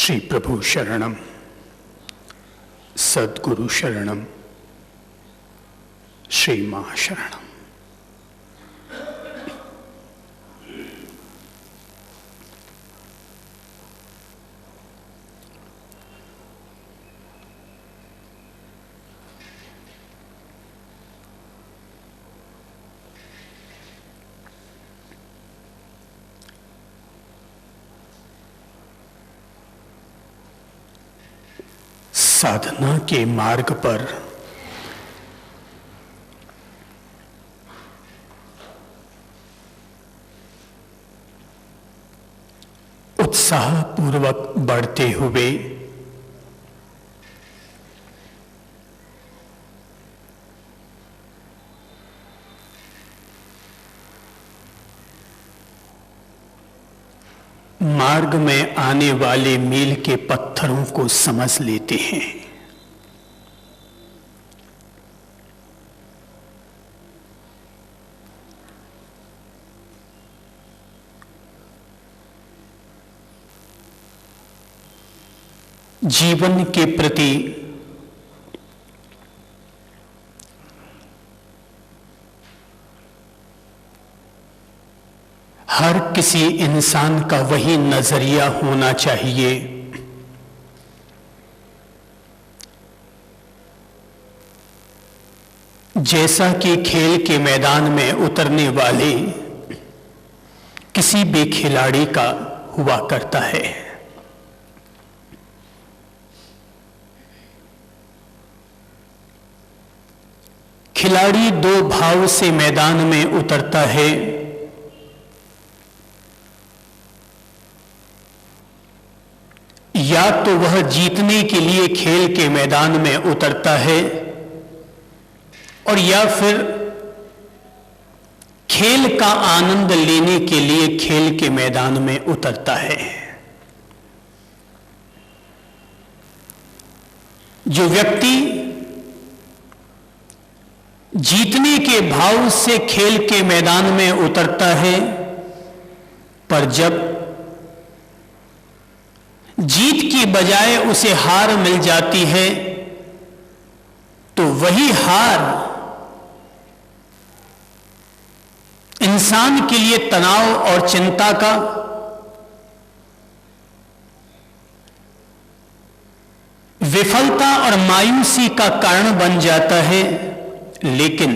श्री प्रभु शरणम, सद्गुरु शरणम, श्री मां शरणम। साधना के मार्ग पर उत्साहपूर्वक बढ़ते हुए मार्ग में आने वाले मील के पत्थरों को समझ लेते हैं। जीवन के प्रति हर किसी इंसान का वही नजरिया होना चाहिए जैसा कि खेल के मैदान में उतरने वाले किसी भी खिलाड़ी का हुआ करता है। खिलाड़ी दो भाव से मैदान में उतरता है। या तो वह जीतने के लिए खेल के मैदान में उतरता है और या फिर खेल का आनंद लेने के लिए खेल के मैदान में उतरता है। जो व्यक्ति जीतने के भाव से खेल के मैदान में उतरता है, पर जब जीत की बजाय उसे हार मिल जाती है तो वही हार इंसान के लिए तनाव और चिंता का विफलता और मायूसी का कारण बन जाता है। लेकिन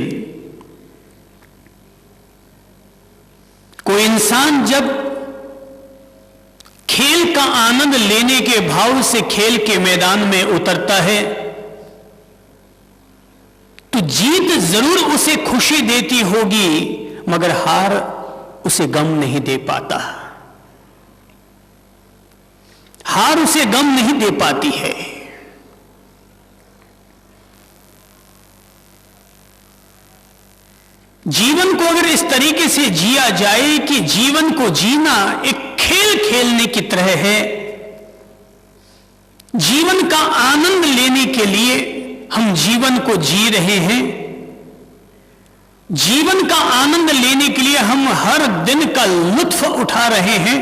कोई इंसान जब खेल का आनंद लेने के भाव से खेल के मैदान में उतरता है तो जीत जरूर उसे खुशी देती होगी, मगर हार उसे गम नहीं दे पाता। हार उसे गम नहीं दे पाती है। जीवन को अगर इस तरीके से जिया जाए कि जीवन को जीना एक खेल खेलने की तरह है, जीवन का आनंद लेने के लिए हम जीवन को जी रहे हैं, जीवन का आनंद लेने के लिए हम हर दिन का लुत्फ उठा रहे हैं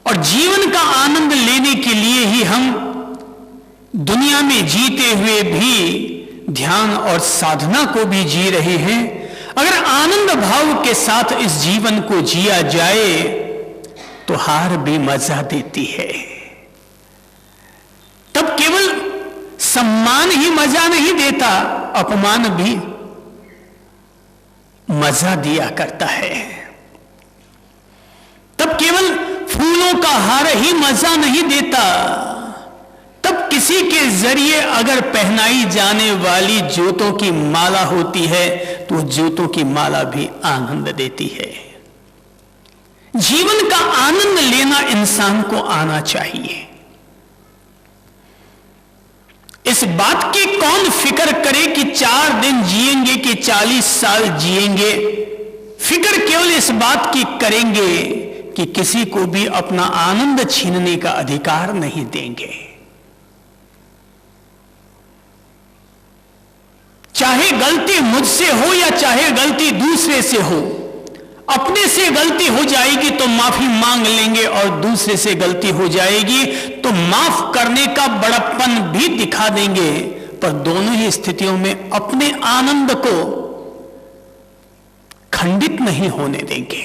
और जीवन का आनंद लेने के लिए ही हम दुनिया में जीते हुए भी ध्यान और साधना को भी जी रहे हैं। अगर आनंद भाव के साथ इस जीवन को जिया जाए तो हार भी मजा देती है। तब केवल सम्मान ही मजा नहीं देता, अपमान भी मजा दिया करता है। तब केवल फूलों का हार ही मजा नहीं देता, तब किसी के जरिए अगर पहनाई जाने वाली जोतों की माला होती है तो जोतों की माला भी आनंद देती है। जीवन का आनंद लेना इंसान को आना चाहिए। इस बात की कौन फिक्र करे कि 4 दिन जिएंगे कि 40 साल जिएंगे। फिक्र केवल इस बात की करेंगे कि किसी को भी अपना आनंद छीनने का अधिकार नहीं देंगे। चाहे गलती मुझसे हो या चाहे गलती दूसरे से हो, अपने से गलती हो जाएगी तो माफी मांग लेंगे और दूसरे से गलती हो जाएगी तो माफ करने का बड़प्पन भी दिखा देंगे, पर दोनों ही स्थितियों में अपने आनंद को खंडित नहीं होने देंगे।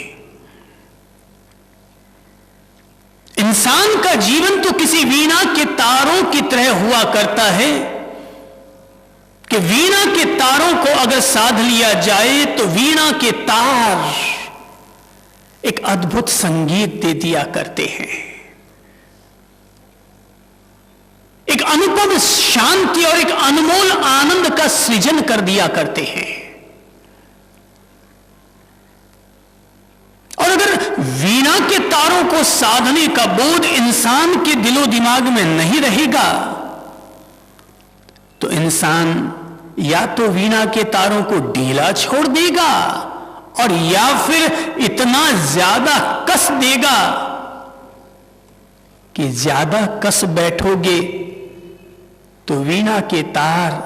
इंसान का जीवन तो किसी वीणा के तारों की तरह हुआ करता है कि वीणा के तारों को अगर साध लिया जाए तो वीणा के तार एक अद्भुत संगीत दे दिया करते हैं, एक अनुपम शांति और एक अनमोल आनंद का सृजन कर दिया करते हैं। और अगर वीणा के तारों को साधने का बोध इंसान के दिलो दिमाग में नहीं रहेगा तो इंसान या तो वीणा के तारों को ढीला छोड़ देगा और या फिर इतना ज्यादा कस देगा कि ज्यादा कस बैठोगे तो वीणा के तार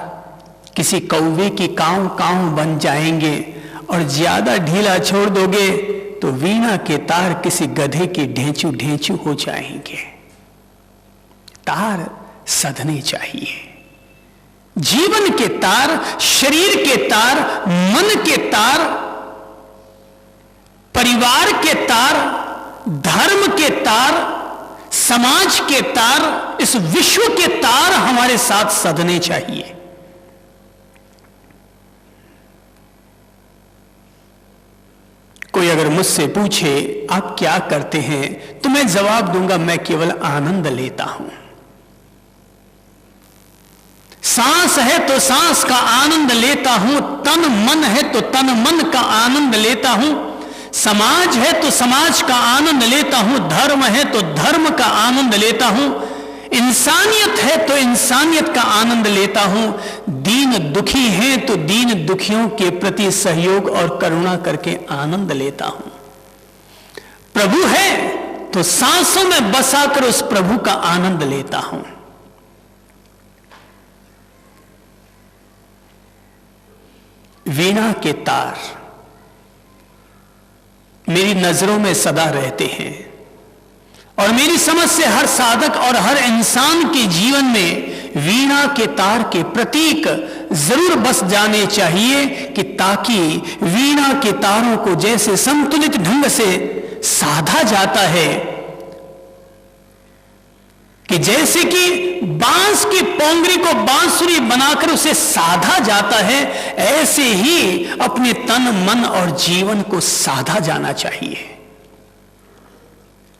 किसी कौवे की कांव कांव बन जाएंगे और ज्यादा ढीला छोड़ दोगे तो वीणा के तार किसी गधे के ढेंचू ढेंचू हो जाएंगे। तार सधने चाहिए। जीवन के तार, शरीर के तार, मन के तार, परिवार के तार, धर्म के तार, समाज के तार, इस विश्व के तार हमारे साथ सधने चाहिए। कोई अगर मुझसे पूछे आप क्या करते हैं तो मैं जवाब दूंगा मैं केवल आनंद लेता हूं। सांस है तो सांस का आनंद लेता हूं, तन मन है तो तन मन का आनंद लेता हूं, समाज है तो समाज का आनंद लेता हूं, धर्म है तो धर्म का आनंद लेता हूं, इंसानियत है तो इंसानियत का आनंद लेता हूं, दीन दुखी है तो दीन दुखियों के प्रति सहयोग और करुणा करके आनंद लेता हूं। प्रभु है तो सांसों में बसाकर उस प्रभु का आनंद लेता हूं। वीणा के तार मेरी नजरों में सदा रहते हैं और मेरी समझ से हर साधक और हर इंसान के जीवन में वीणा के तार के प्रतीक जरूर बस जाने चाहिए कि ताकि वीणा के तारों को जैसे संतुलित ढंग से साधा जाता है कि जैसे कि बांस की पोंगरी को बांसुरी बनाकर उसे साधा जाता है, ऐसे ही अपने तन मन और जीवन को साधा जाना चाहिए।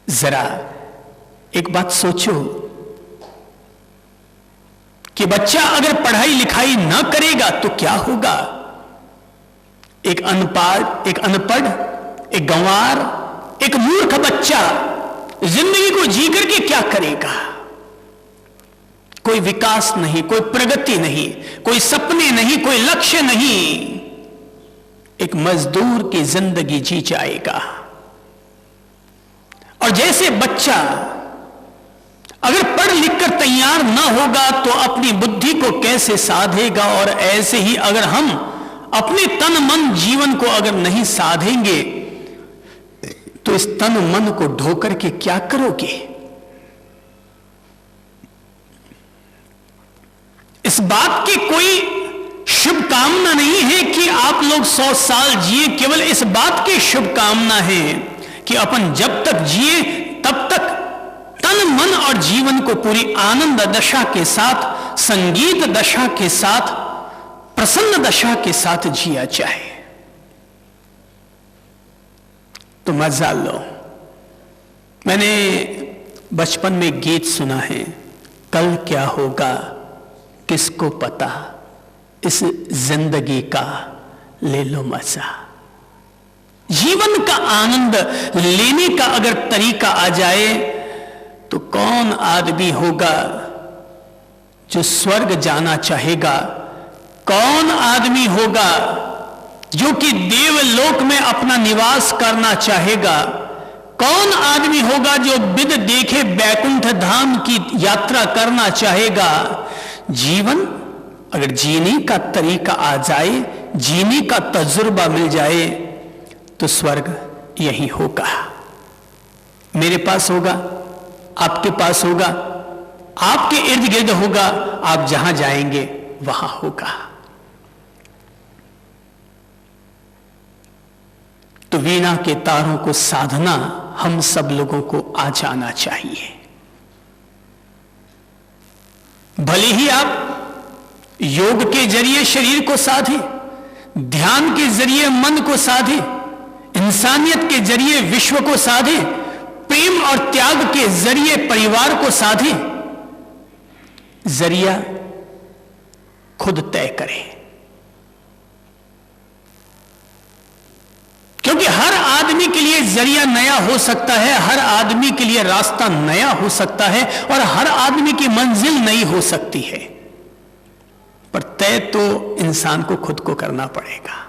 जरा एक बात सोचो कि बच्चा अगर पढ़ाई लिखाई ना करेगा तो क्या होगा? एक अनपढ़, एक गंवार, एक मूर्ख बच्चा जिंदगी को जी करके क्या करेगा? कोई विकास नहीं, कोई प्रगति नहीं, कोई सपने नहीं, कोई लक्ष्य नहीं, एक मजदूर की जिंदगी जी जाएगा। और जैसे बच्चा अगर पढ़ लिख कर तैयार ना होगा तो अपनी बुद्धि को कैसे साधेगा? और ऐसे ही अगर हम अपने तन मन जीवन को अगर नहीं साधेंगे तो इस तन मन को ढोकर के क्या करोगे? इस बात की कोई शुभकामना नहीं है कि आप लोग 100 साल जिए, केवल इस बात की शुभकामना है कि अपन जब तक जिए तब तक तन मन और जीवन को पूरी आनंद दशा के साथ, संगीत दशा के साथ, प्रसन्न दशा के साथ जिया जाए। तो मजा लो। मैंने बचपन में गीत सुना है, कल क्या होगा किसको पता, इस जिंदगी का ले लो मजा। जीवन का आनंद लेने का अगर तरीका आ जाए तो कौन आदमी होगा जो स्वर्ग जाना चाहेगा? कौन आदमी होगा जो कि देवलोक में अपना निवास करना चाहेगा? कौन आदमी होगा जो बिद देखे बैकुंठ धाम की यात्रा करना चाहेगा? जीवन अगर जीने का तरीका आ जाए, जीने का तजुर्बा मिल जाए तो स्वर्ग यही होगा, मेरे पास होगा, आपके पास होगा, आपके इर्द गिर्द होगा, आप जहां जाएंगे वहां होगा। तो वीणा के तारों को साधना हम सब लोगों को आ जाना चाहिए। भले ही आप योग के जरिए शरीर को साधे, ध्यान के जरिए मन को साधे, इंसानियत के जरिए विश्व को साधे, प्रेम और त्याग के जरिए परिवार को साधे, जरिया खुद तय करें। क्योंकि हर आदमी के लिए जरिया नया हो सकता है, हर आदमी के लिए रास्ता नया हो सकता है, और हर आदमी की मंजिल नई हो सकती है, पर तय तो इंसान को खुद को करना पड़ेगा।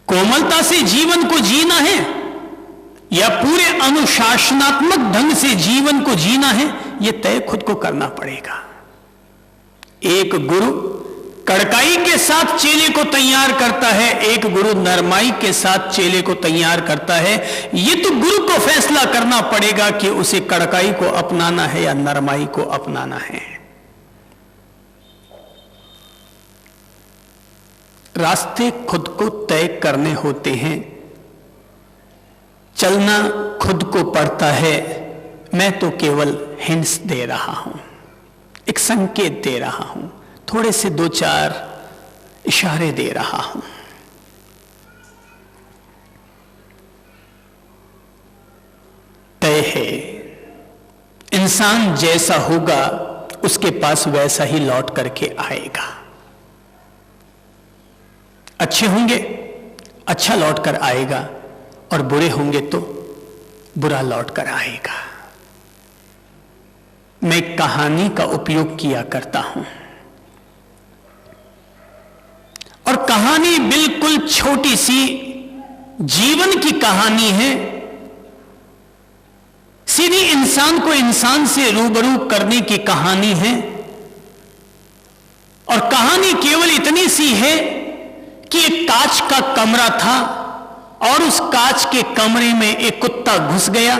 कोमलता से जीवन को जीना है या पूरे अनुशासनात्मक ढंग से जीवन को जीना है, यह तय खुद को करना पड़ेगा। एक गुरु कड़काई के साथ चेले को तैयार करता है, एक गुरु नरमाई के साथ चेले को तैयार करता है। यह तो गुरु को फैसला करना पड़ेगा कि उसे कड़काई को अपनाना है या नरमाई को अपनाना है। रास्ते खुद को तय करने होते हैं, चलना खुद को पड़ता है। मैं तो केवल हिंट्स दे रहा हूं, एक संकेत दे रहा हूं, थोड़े से दो चार इशारे दे रहा हूं। तय है, इंसान जैसा होगा उसके पास वैसा ही लौट करके आएगा। अच्छे होंगे अच्छा लौट कर आएगा, और बुरे होंगे तो बुरा लौट कर आएगा। मैं कहानी का उपयोग किया करता हूं, और कहानी बिल्कुल छोटी सी जीवन की कहानी है। सीधी इंसान को इंसान से रूबरू करने की कहानी है। और कहानी केवल इतनी सी है कि एक कांच का कमरा था, और उस कांच के कमरे में एक कुत्ता घुस गया।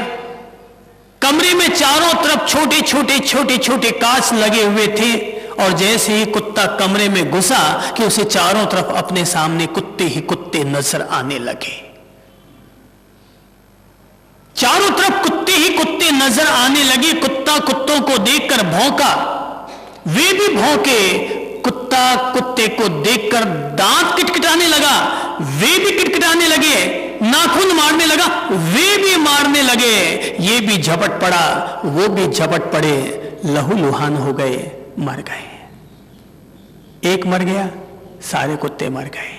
कमरे में चारों तरफ छोटे छोटे छोटे छोटे कांच लगे हुए थे, और जैसे ही कुत्ता कमरे में घुसा कि उसे चारों तरफ अपने सामने कुत्ते ही कुत्ते नजर आने लगे। चारों तरफ कुत्ते ही कुत्ते नजर आने लगे। कुत्ता कुत्तों को देखकर भौंका, वे भी भौंके। कुत्ता कुत्ते को देखकर दांत किटकिटाने लगा, वे भी किटकिटाने लगे। नाखून मारने लगा, वे भी मारने लगे। ये भी झपट पड़ा, वो भी झपट पड़े, लहू लुहान हो गए, मर गए। एक मर गया, सारे कुत्ते मर गए।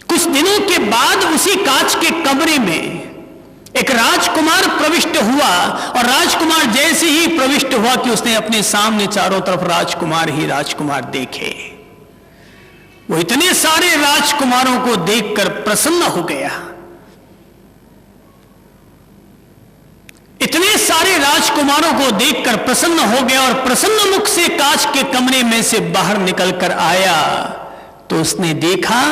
कुछ दिनों के बाद उसी कांच के कमरे में एक राजकुमार प्रविष्ट हुआ, और राजकुमार जैसे ही प्रविष्ट हुआ कि उसने अपने सामने चारों तरफ राजकुमार ही राजकुमार देखे। वो इतने सारे राजकुमारों को देखकर प्रसन्न हो गया। इतने सारे राजकुमारों को देखकर प्रसन्न हो गया, और प्रसन्न मुख से कांच के कमरे में से बाहर निकलकर आया तो उसने देखा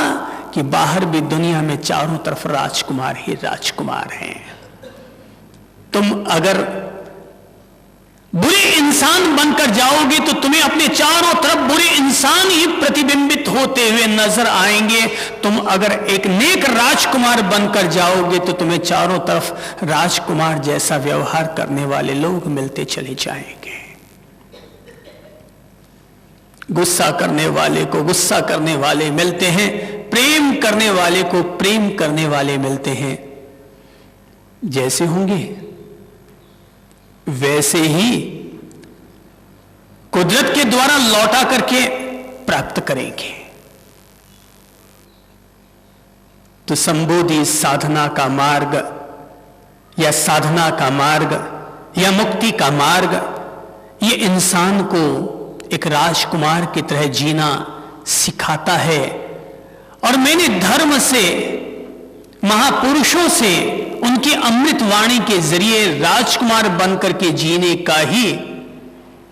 कि बाहर भी दुनिया में चारों तरफ राजकुमार ही राजकुमार हैं। तुम अगर बुरे इंसान बनकर जाओगे तो तुम्हें अपने चारों तरफ बुरे इंसान ही प्रतिबिंबित होते हुए नजर आएंगे। तुम अगर एक नेक राजकुमार बनकर जाओगे तो तुम्हें चारों तरफ राजकुमार जैसा व्यवहार करने वाले लोग मिलते चले जाएंगे। गुस्सा करने वाले को गुस्सा करने वाले मिलते हैं, प्रेम करने वाले को प्रेम करने वाले मिलते हैं। जैसे होंगे वैसे ही कुदरत के द्वारा लौटा करके प्राप्त करेंगे। तो संबोधि साधना का मार्ग या साधना का मार्ग या मुक्ति का मार्ग, ये इंसान को एक राजकुमार की तरह जीना सिखाता है। और मैंने धर्म से, महापुरुषों से, उनकी अमृत वाणी के जरिए राजकुमार बनकर के जीने का ही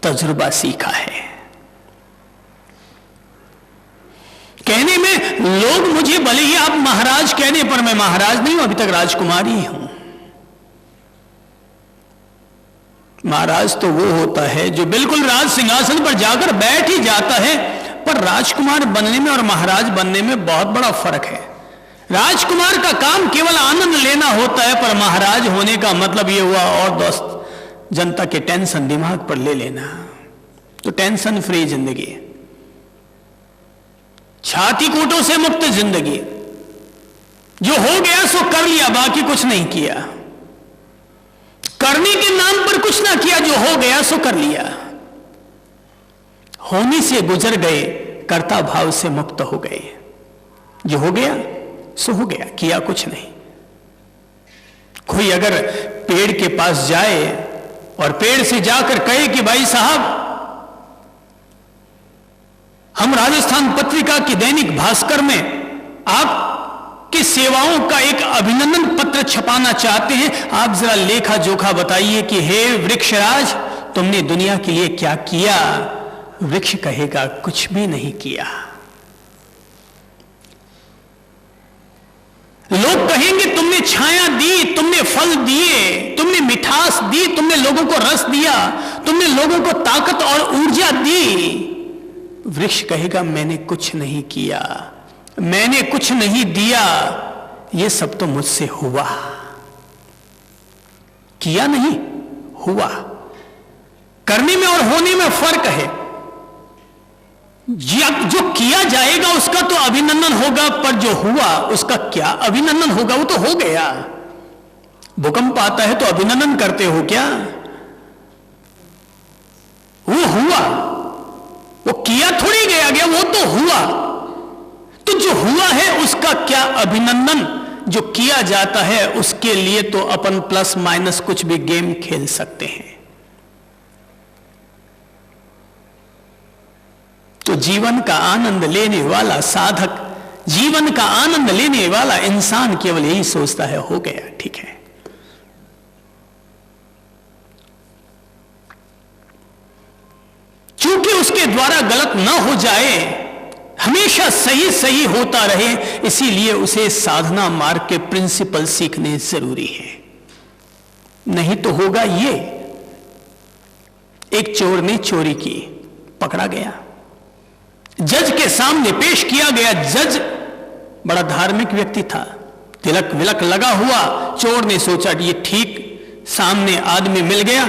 तजुर्बा सीखा है। कहने में लोग मुझे भले ही आप महाराज कहने पर मैं महाराज नहीं हूं, अभी तक राजकुमार ही हूं। महाराज तो वो होता है जो बिल्कुल राज सिंहासन पर जाकर बैठ ही जाता है, पर राजकुमार बनने में और महाराज बनने में बहुत बड़ा फर्क है। राजकुमार का काम केवल आनंद लेना होता है, पर महाराज होने का मतलब ये हुआ और दोस्त जनता के टेंशन दिमाग पर ले लेना। तो टेंशन फ्री जिंदगी, छाती कूटों से मुक्त जिंदगी। जो हो गया सो कर लिया, बाकी कुछ नहीं किया। करने के नाम पर कुछ ना किया, जो हो गया सो कर लिया। होने से गुजर गए, कर्ता भाव से मुक्त हो गए। जो हो गया सो हो गया, किया कुछ नहीं। कोई अगर पेड़ के पास जाए और पेड़ से जाकर कहे कि भाई साहब, हम राजस्थान पत्रिका की दैनिक भास्कर में आपकी सेवाओं का एक अभिनंदन पत्र छपाना चाहते हैं, आप जरा लेखा जोखा बताइए कि हे वृक्षराज, तुमने दुनिया के लिए क्या किया? वृक्ष कहेगा कुछ भी नहीं किया। लोग कहेंगे तुमने छाया दी, तुमने फल दिए, तुमने मिठास दी, तुमने लोगों को रस दिया, तुमने लोगों को ताकत और ऊर्जा दी। वृक्ष कहेगा मैंने कुछ नहीं किया, मैंने कुछ नहीं दिया, ये सब तो मुझसे हुआ। किया नहीं, हुआ। करने में और होने में फर्क है। जो किया जाएगा उसका तो अभिनंदन होगा, पर जो हुआ उसका क्या अभिनंदन होगा? वो तो हो गया। भूकंप आता है तो अभिनंदन करते हो क्या? वो हुआ, वो किया थोड़ी गया, वो तो हुआ। तो जो हुआ है उसका क्या अभिनंदन? जो किया जाता है उसके लिए तो अपन प्लस माइनस कुछ भी गेम खेल सकते हैं। तो जीवन का आनंद लेने वाला साधक, जीवन का आनंद लेने वाला इंसान केवल यही सोचता है, हो गया ठीक है। चूंकि उसके द्वारा गलत ना हो जाए, हमेशा सही सही होता रहे, इसीलिए उसे साधना मार्ग के प्रिंसिपल सीखने जरूरी है। नहीं तो होगा ये, एक चोर ने चोरी की, पकड़ा गया, जज के सामने पेश किया गया। जज बड़ा धार्मिक व्यक्ति था, तिलक विलक लगा हुआ। चोर ने सोचा ये ठीक, सामने आदमी मिल गया,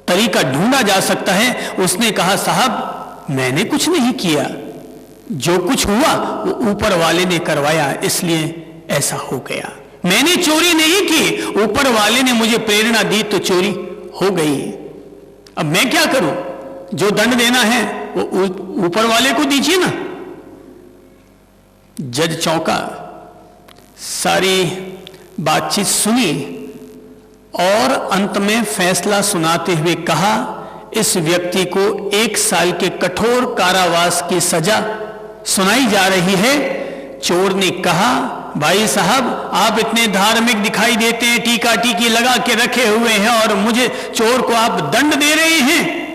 तरीका ढूंढा जा सकता है। उसने कहा साहब मैंने कुछ नहीं किया, जो कुछ हुआ वो ऊपर वाले ने करवाया, इसलिए ऐसा हो गया। मैंने चोरी नहीं की, ऊपर वाले ने मुझे प्रेरणा दी तो चोरी हो गई। अब मैं क्या करूं? जो दंड देना है वो ऊपर वाले को दीजिए ना। जज चौंका, सारी बातचीत सुनी और अंत में फैसला सुनाते हुए कहा इस व्यक्ति को 1 साल के कठोर कारावास की सजा सुनाई जा रही है। चोर ने कहा भाई साहब आप इतने धार्मिक दिखाई देते हैं, टीका टीकी लगा के रखे हुए हैं और मुझे चोर को आप दंड दे रहे हैं।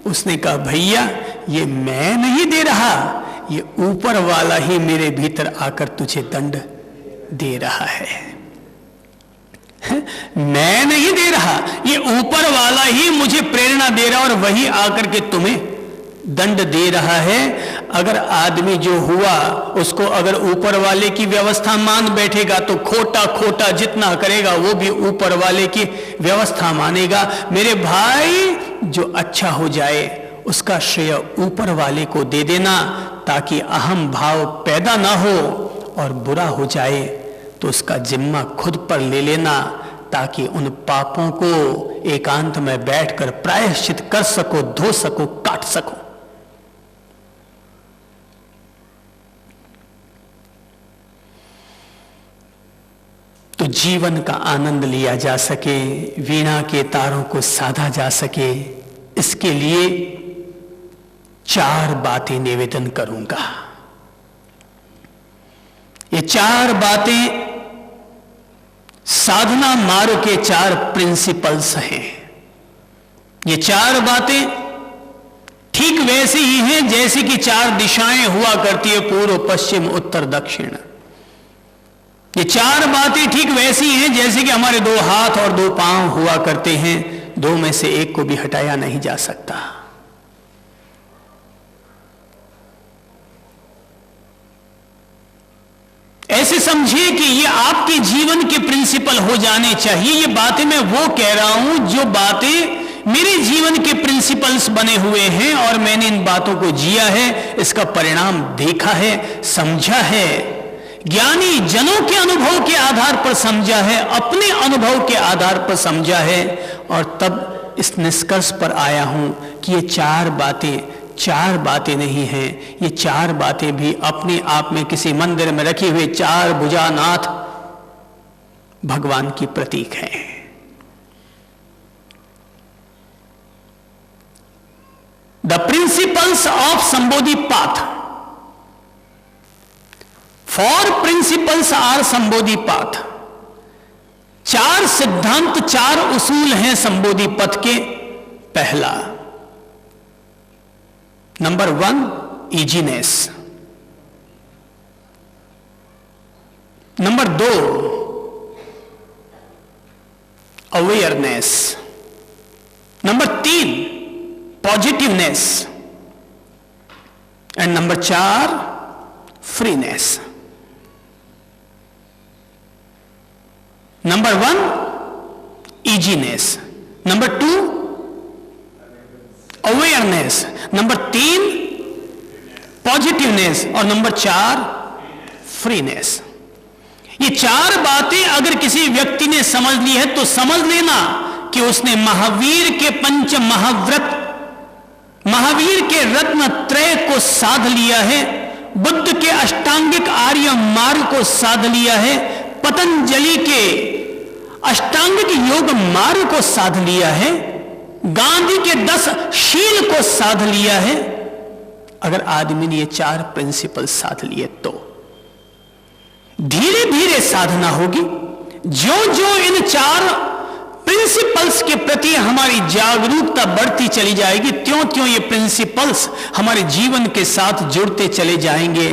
उसने कहा भैया ये मैं नहीं दे रहा, ये ऊपर वाला ही मेरे भीतर आकर तुझे दंड दे रहा है। मैं नहीं दे रहा, ये ऊपर वाला ही मुझे प्रेरणा दे रहा और वही आकर के तुम्हें दंड दे रहा है। अगर आदमी जो हुआ उसको अगर ऊपर वाले की व्यवस्था मान बैठेगा तो खोटा खोटा जितना करेगा वो भी ऊपर वाले की व्यवस्था मानेगा। मेरे भाई जो अच्छा हो जाए उसका श्रेय ऊपर वाले को दे देना, ताकि अहम भाव पैदा ना हो, और बुरा हो जाए तो उसका जिम्मा खुद पर ले लेना, ताकि उन पापों को एकांत में बैठकर प्रायश्चित कर सको, धो सको, काट सको। तो जीवन का आनंद लिया जा सके, वीणा के तारों को साधा जा सके, इसके लिए 4 बातें निवेदन करूंगा। ये 4 बातें साधना मार्ग के 4 प्रिंसिपल्स हैं। ये चार बातें ठीक वैसे ही हैं जैसे कि चार दिशाएं हुआ करती है, पूर्व पश्चिम उत्तर दक्षिण। ये चार बातें ठीक वैसी हैं जैसे कि हमारे दो हाथ और दो पांव हुआ करते हैं, दो में से एक को भी हटाया नहीं जा सकता। ऐसे समझिए कि ये आपके जीवन के प्रिंसिपल हो जाने चाहिए। ये बातें मैं वो कह रहा हूं जो बातें मेरे जीवन के प्रिंसिपल्स बने हुए हैं और मैंने इन बातों को जिया है, इसका परिणाम देखा है, समझा है, ज्ञानी जनों के अनुभव के आधार पर समझा है, अपने अनुभव के आधार पर समझा है, और तब इस निष्कर्ष पर आया हूं कि ये चार बातें नहीं हैं। ये चार बातें भी अपने आप में किसी मंदिर में रखे हुए चार भुजानाथ भगवान की प्रतीक हैं। The principles of Sambodhi path. 4 principles are Sambodhi path. 4 सिद्धांत, 4 उसूल हैं संबोधि पथ के। पहला, number 1, easiness. Number 2, awareness. Number 3, positiveness. And number 4, freeness. Number 1, easiness. Number 2, awareness. Number 3, positiveness. और नंबर 4, फ्रीनेस। ये चार बातें अगर किसी व्यक्ति ने समझ ली है तो समझ लेना कि उसने महावीर के पंच महाव्रत, महावीर के रत्न त्रय को साध लिया है, बुद्ध के अष्टांगिक आर्य मार्ग को साध लिया है, पतंजलि के अष्टांगिक योग मार्ग को साध लिया है, गांधी के 10 शील को साध लिया है। अगर आदमी ने ये 4 प्रिंसिपल साध लिए तो धीरे धीरे साधना होगी। जो जो इन 4 प्रिंसिपल्स के प्रति हमारी जागरूकता बढ़ती चली जाएगी, त्यों त्यों ये प्रिंसिपल्स हमारे जीवन के साथ जुड़ते चले जाएंगे,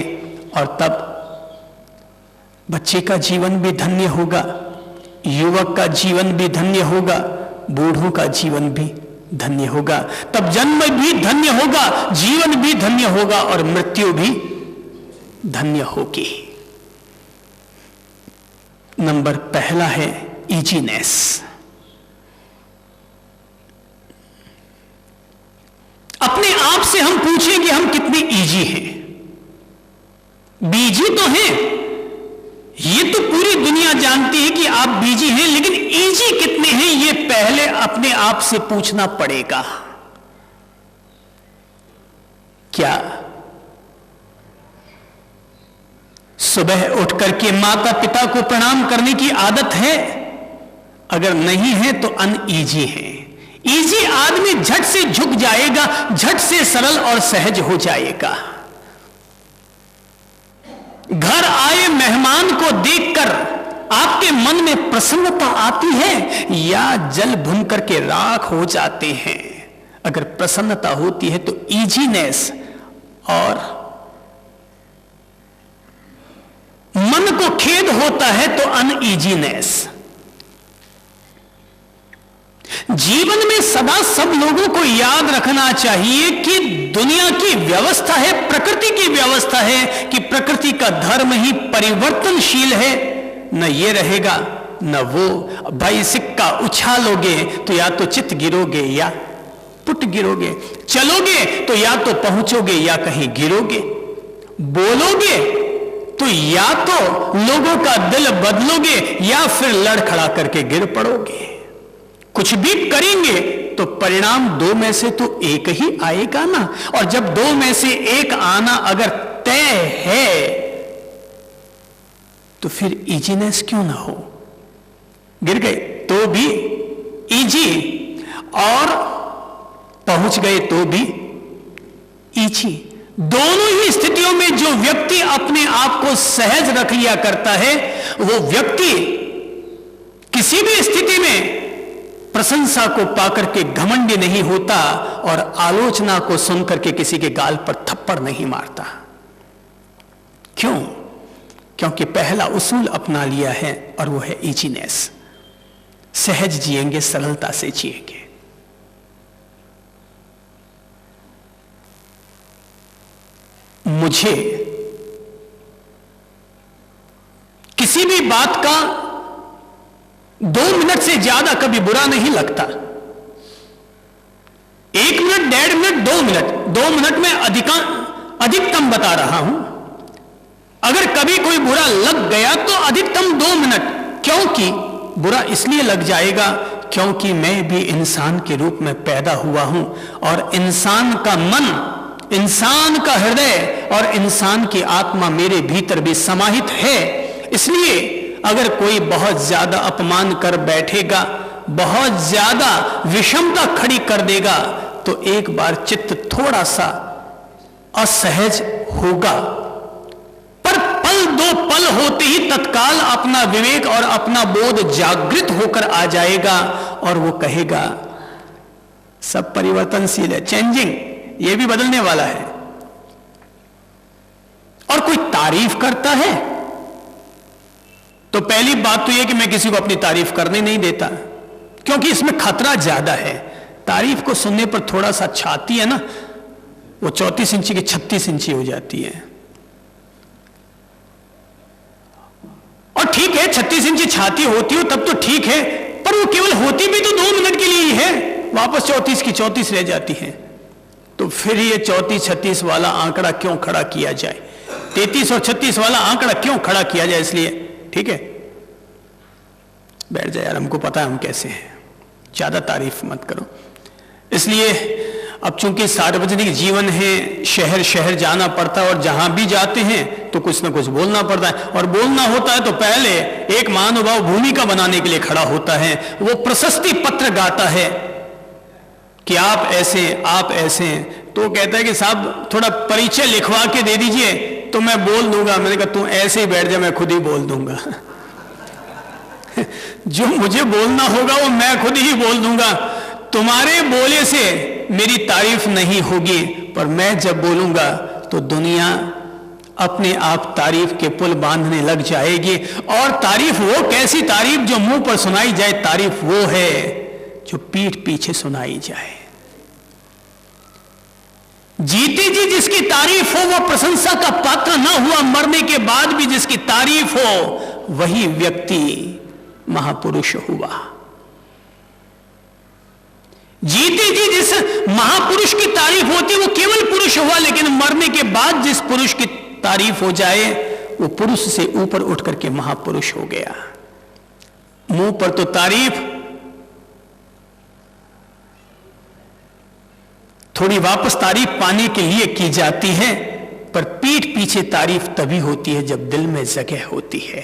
और तब बच्चे का जीवन भी धन्य होगा, युवक का जीवन भी धन्य होगा, बूढ़ों का जीवन भी धन्य होगा। तब जन्म भी धन्य होगा, जीवन भी धन्य होगा, और मृत्यु भी धन्य होगी। नंबर पहला है ईजीनेस। अपने आप से हम पूछें कि हम कितने ईजी हैं। बीजी तो हैं, ये तो पूरी दुनिया जानती है कि आप बीजी हैं, लेकिन ईजी कितने हैं ये पहले अपने आप से पूछना पड़ेगा। क्या सुबह उठ करके माता पिता को प्रणाम करने की आदत है? अगर नहीं है तो अनईजी है। ईजी आदमी झट से झुक जाएगा, झट से सरल और सहज हो जाएगा। घर आए मेहमान को देखकर आपके मन में प्रसन्नता आती है या जल भुन करके राख हो जाते हैं? अगर प्रसन्नता होती है तो ईजीनेस, और मन को खेद होता है तो अनईजीनेस। जीवन में सदा सब लोगों को याद रखना चाहिए कि दुनिया की व्यवस्था है, प्रकृति की व्यवस्था है कि प्रकृति का धर्म ही परिवर्तनशील है। न ये रहेगा न वो। भाई सिक्का उछालोगे तो या तो चित गिरोगे या पुट गिरोगे, चलोगे तो या तो पहुंचोगे या कहीं गिरोगे, बोलोगे तो या तो लोगों का दिल बदलोगे या फिर लड़खड़ा करके गिर पड़ोगे। कुछ भी करेंगे तो परिणाम 2 में से तो एक ही आएगा ना। और जब 2 में से एक आना अगर तय है तो फिर ईजीनेस क्यों ना हो? गिर गए तो भी ईजी और पहुंच गए तो भी ईजी। दोनों ही स्थितियों में जो व्यक्ति अपने आप को सहज रख लिया करता है, वो व्यक्ति किसी भी स्थिति में प्रशंसा को पाकर के घमंडी नहीं होता और आलोचना को सुनकर के किसी के गाल पर थप्पड़ नहीं मारता। क्यों? क्योंकि पहला उसूल अपना लिया है और वो है ईजीनेस। सहज जिएंगे, सरलता से जिएंगे। मुझे किसी भी बात का 2 मिनट से ज्यादा कभी बुरा नहीं लगता। 1 मिनट, 1.5 मिनट, 2 मिनट, 2 मिनट में अधिकतम बता रहा हूं। अगर कभी कोई बुरा लग गया तो अधिकतम 2 मिनट। क्योंकि बुरा इसलिए लग जाएगा क्योंकि मैं भी इंसान के रूप में पैदा हुआ हूं और इंसान का मन, इंसान का हृदय और इंसान की आत्मा मेरे भीतर भी समाहित है। इसलिए अगर कोई बहुत ज्यादा अपमान कर बैठेगा, बहुत ज्यादा विषमता खड़ी कर देगा, तो एक बार चित्त थोड़ा सा असहज होगा, पर पल 2 पल होते ही तत्काल अपना विवेक और अपना बोध जागृत होकर आ जाएगा और वो कहेगा सब परिवर्तनशील है, चेंजिंग, ये भी बदलने वाला है। और कोई तारीफ करता है तो पहली बात तो यह कि मैं किसी को अपनी तारीफ करने नहीं देता, क्योंकि इसमें खतरा ज्यादा है। तारीफ को सुनने पर थोड़ा सा छाती है ना, वो 34 इंची की 36 इंची हो जाती है। और ठीक है, 36 इंची छाती होती हो तब तो ठीक है, पर वो केवल होती भी तो 2 मिनट के लिए ही है, वापस 34 की 34 रह जाती है। तो फिर ये 34-36 वाला आंकड़ा क्यों खड़ा किया जाए, 33 और 36 वाला आंकड़ा क्यों खड़ा किया जाए? इसलिए ठीक है, बैठ जाए यार, हमको पता है हम कैसे हैं, ज्यादा तारीफ मत करो। इसलिए अब चूंकि सार्वजनिक जीवन है, शहर शहर जाना पड़ता है और जहां भी जाते हैं तो कुछ ना कुछ बोलना पड़ता है, और बोलना होता है तो पहले एक महानुभाव भूमिका बनाने के लिए खड़ा होता है। वो प्रशस्ति पत्र गाता है कि आप ऐसे, आप ऐसे। तो कहता है कि साहब थोड़ा परिचय लिखवा के दे दीजिए तो मैं बोल दूंगा। मैंने कहा तू ऐसे ही बैठ जा, मैं खुद ही बोल दूंगा। जो मुझे बोलना होगा वो मैं खुद ही बोल दूंगा। तुम्हारे बोले से मेरी तारीफ नहीं होगी, पर मैं जब बोलूंगा तो दुनिया अपने आप तारीफ के पुल बांधने लग जाएगी। और तारीफ वो कैसी तारीफ जो मुंह पर सुनाई जाए, तारीफ वो है जो पीठ पीछे सुनाई जाए। जीते जी जिसकी तारीफ हो वो प्रशंसा का पात्र न हुआ, मरने के बाद भी जिसकी तारीफ हो वही व्यक्ति महापुरुष हुआ। जीते जी जिस महापुरुष की तारीफ होती वो केवल पुरुष हुआ, लेकिन मरने के बाद जिस पुरुष की तारीफ हो जाए वो पुरुष से ऊपर उठ करके महापुरुष हो गया। मुंह पर तो तारीफ थोड़ी वापस तारीफ पाने के लिए की जाती है, पर पीठ पीछे तारीफ तभी होती है जब दिल में जगह होती है।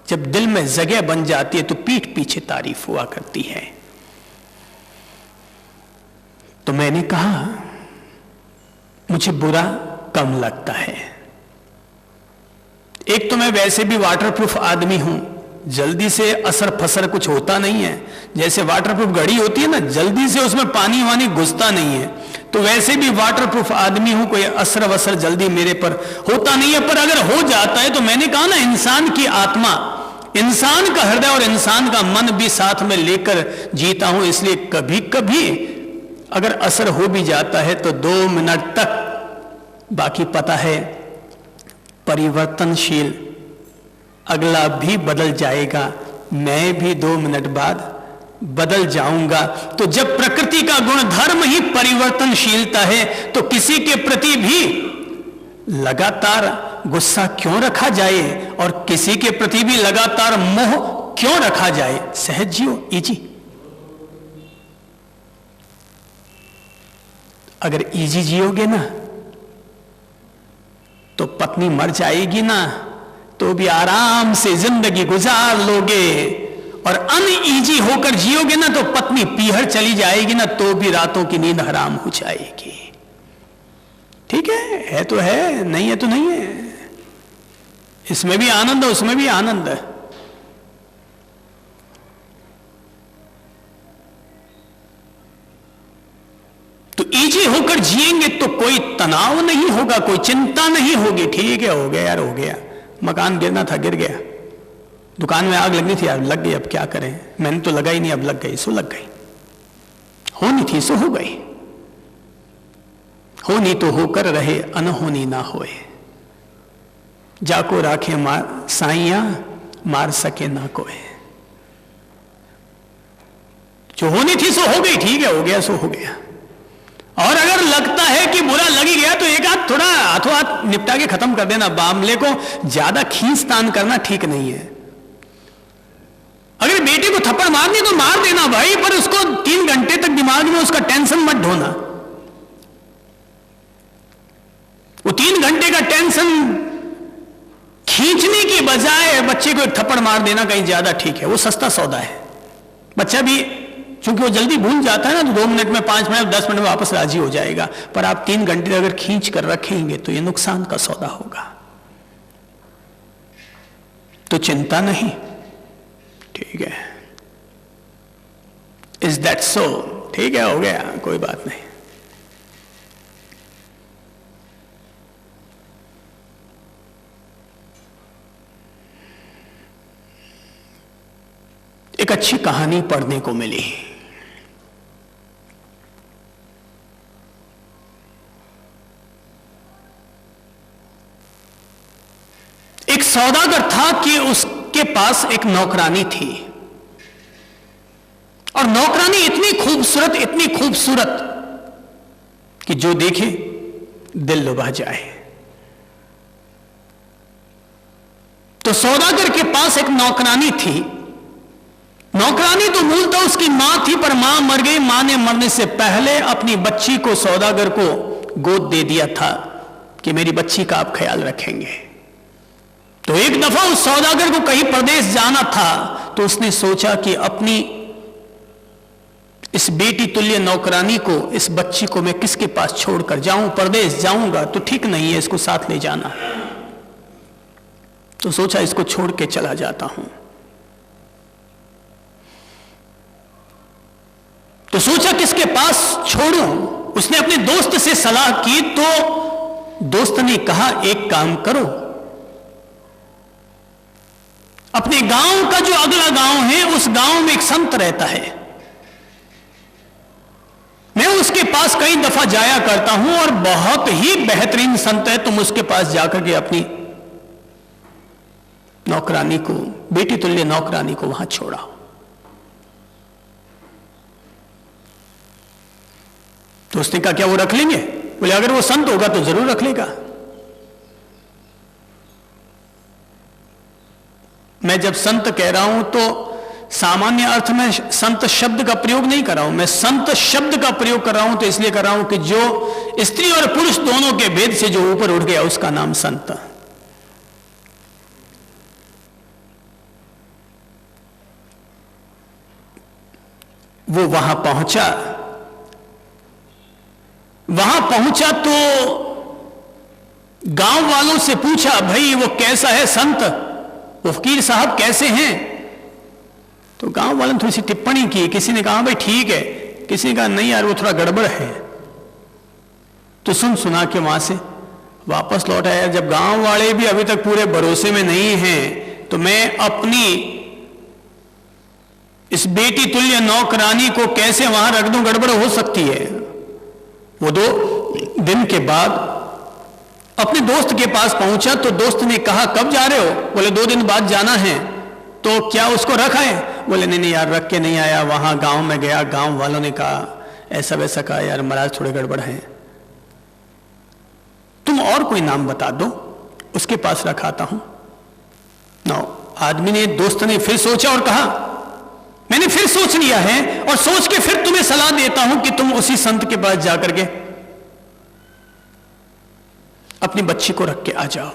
जब दिल में जगह बन जाती है तो पीठ पीछे तारीफ हुआ करती है। तो मैंने कहा मुझे बुरा कम लगता है। एक तो मैं वैसे भी वाटरप्रूफ आदमी हूं, जल्दी से असर फसर कुछ होता नहीं है। जैसे वाटरप्रूफ घड़ी होती है ना, जल्दी से उसमें पानी वानी घुसता नहीं है, तो वैसे भी वाटरप्रूफ आदमी हूं, कोई असर वसर जल्दी मेरे पर होता नहीं है। पर अगर हो जाता है तो मैंने कहा ना, इंसान की आत्मा, इंसान का हृदय और इंसान का मन भी साथ में लेकर जीता हूं, इसलिए कभी कभी अगर असर हो भी जाता है तो 2 मिनट तक, बाकी पता है परिवर्तनशील, अगला भी बदल जाएगा, मैं भी 2 मिनट बाद बदल जाऊंगा। तो जब प्रकृति का गुण धर्म ही परिवर्तनशीलता है तो किसी के प्रति भी लगातार गुस्सा क्यों रखा जाए और किसी के प्रति भी लगातार मोह क्यों रखा जाए? सहज जियो, इजी। अगर इजी जियोगे ना तो पत्नी मर जाएगी ना तो भी आराम से जिंदगी गुजार लोगे, और अनईजी होकर जियोगे ना तो पत्नी पीहर चली जाएगी ना तो भी रातों की नींद हराम हो जाएगी। ठीक है तो है, नहीं है तो नहीं है। इसमें भी आनंद है, उसमें भी आनंद है। होकर जिएंगे तो कोई तनाव नहीं होगा, कोई चिंता नहीं होगी। ठीक है, हो गया यार, हो गया। मकान गिरना था, गिर गया। दुकान में आग लगनी थी यार, लग गई, अब क्या करें। मैंने तो लगाई नहीं, अब लग गई सो लग गई। होनी थी सो हो गई। होनी तो होकर रहे, अनहोनी ना होए। जाको राखे साइया, मार सके ना कोई। जो होनी थी सो हो गई, ठीक है, हो गया सो हो गया। और अगर लगता है कि बुरा लग ही गया तो एक हाथ थोड़ा हाथों हाथ निपटा के खत्म कर देना। मामले को ज्यादा खींचतान करना ठीक नहीं है। अगर बेटे को थप्पड़ मारनी तो मार देना भाई, पर उसको 3 घंटे तक दिमाग में उसका टेंशन मत ढोना। वो 3 घंटे का टेंशन खींचने की बजाय बच्चे को एक थप्पड़ मार देना कहीं ज्यादा ठीक है। वो सस्ता सौदा है। बच्चा भी चूंकि वो जल्दी भूल जाता है ना, तो 2 मिनट में, 5 मिनट, 10 मिनट में वापस राजी हो जाएगा। पर आप 3 घंटे अगर खींच कर रखेंगे तो ये नुकसान का सौदा होगा। तो चिंता नहीं, ठीक है। Is that so? ठीक है, हो गया, कोई बात नहीं। एक अच्छी कहानी पढ़ने को मिली। एक सौदागर था कि उसके पास एक नौकरानी थी, और नौकरानी इतनी खूबसूरत कि जो देखे दिल लुभा जाए। तो सौदागर के पास एक नौकरानी थी। नौकरानी तो मूलतः उसकी मां थी, पर मां मर गई। मां ने मरने से पहले अपनी बच्ची को सौदागर को गोद दे दिया था कि मेरी बच्ची का आप ख्याल रखेंगे। तो एक दफा उस सौदागर को कहीं प्रदेश जाना था, तो उसने सोचा कि अपनी इस बेटी तुल्य नौकरानी को, इस बच्ची को मैं किसके पास छोड़कर जाऊं। प्रदेश जाऊंगा तो ठीक नहीं है, इसको साथ ले जाना। तो सोचा इसको छोड़ के चला जाता हूं। तो सोचा किसके पास छोड़ूं। उसने अपने दोस्त से सलाह की, तो दोस्त ने कहा एक काम करो, अपने गांव का जो अगला गांव है, उस गांव में एक संत रहता है। मैं उसके पास कई दफा जाया करता हूं और बहुत ही बेहतरीन संत है। तुम उसके पास जाकर के अपनी नौकरानी को, बेटी तुल्य नौकरानी को वहां छोड़ा। तो उसने कहा क्या वो रख लेंगे? बोले अगर वो संत होगा तो जरूर रख लेगा। मैं जब संत कह रहा हूं तो सामान्य अर्थ में संत शब्द का प्रयोग नहीं कर रहा हूं। मैं संत शब्द का प्रयोग कर रहा हूं तो इसलिए कर रहा हूं कि जो स्त्री और पुरुष दोनों के भेद से जो ऊपर उठ गया उसका नाम संत। वो वहां पहुंचा तो गांव वालों से पूछा, भाई वो कैसा है संत, वो फकीर साहब कैसे हैं? तो गांव वालों ने थोड़ी सी टिप्पणी की। किसी ने कहा भाई ठीक है, किसी ने कहा नहीं यार वो थोड़ा गड़बड़ है। तो सुना के वहां से वापस लौट आया। जब गांव वाले भी अभी तक पूरे भरोसे में नहीं हैं, तो मैं अपनी इस बेटी तुल्य नौकरानी को कैसे वहां रख दूं? गड़बड़ हो सकती है। वो 2 दिन के बाद अपने दोस्त के पास पहुंचा तो दोस्त ने कहा कब जा रहे हो? बोले 2 दिन बाद जाना है। तो क्या उसको रखा है? बोले नहीं यार रख के नहीं आया, वहां गांव में गया, गांव वालों ने कहा ऐसा वैसा कहा, यार महाराज थोड़े गड़बड़ हैं, तुम और कोई नाम बता दो, उसके पास रखाता हूं। आदमी ने, दोस्त ने फिर सोचा और कहा मैंने फिर सोच लिया है और सोच के फिर तुम्हें सलाह देता हूं कि तुम उसी संत के पास जाकर के अपनी बच्ची को रख के आ जाओ।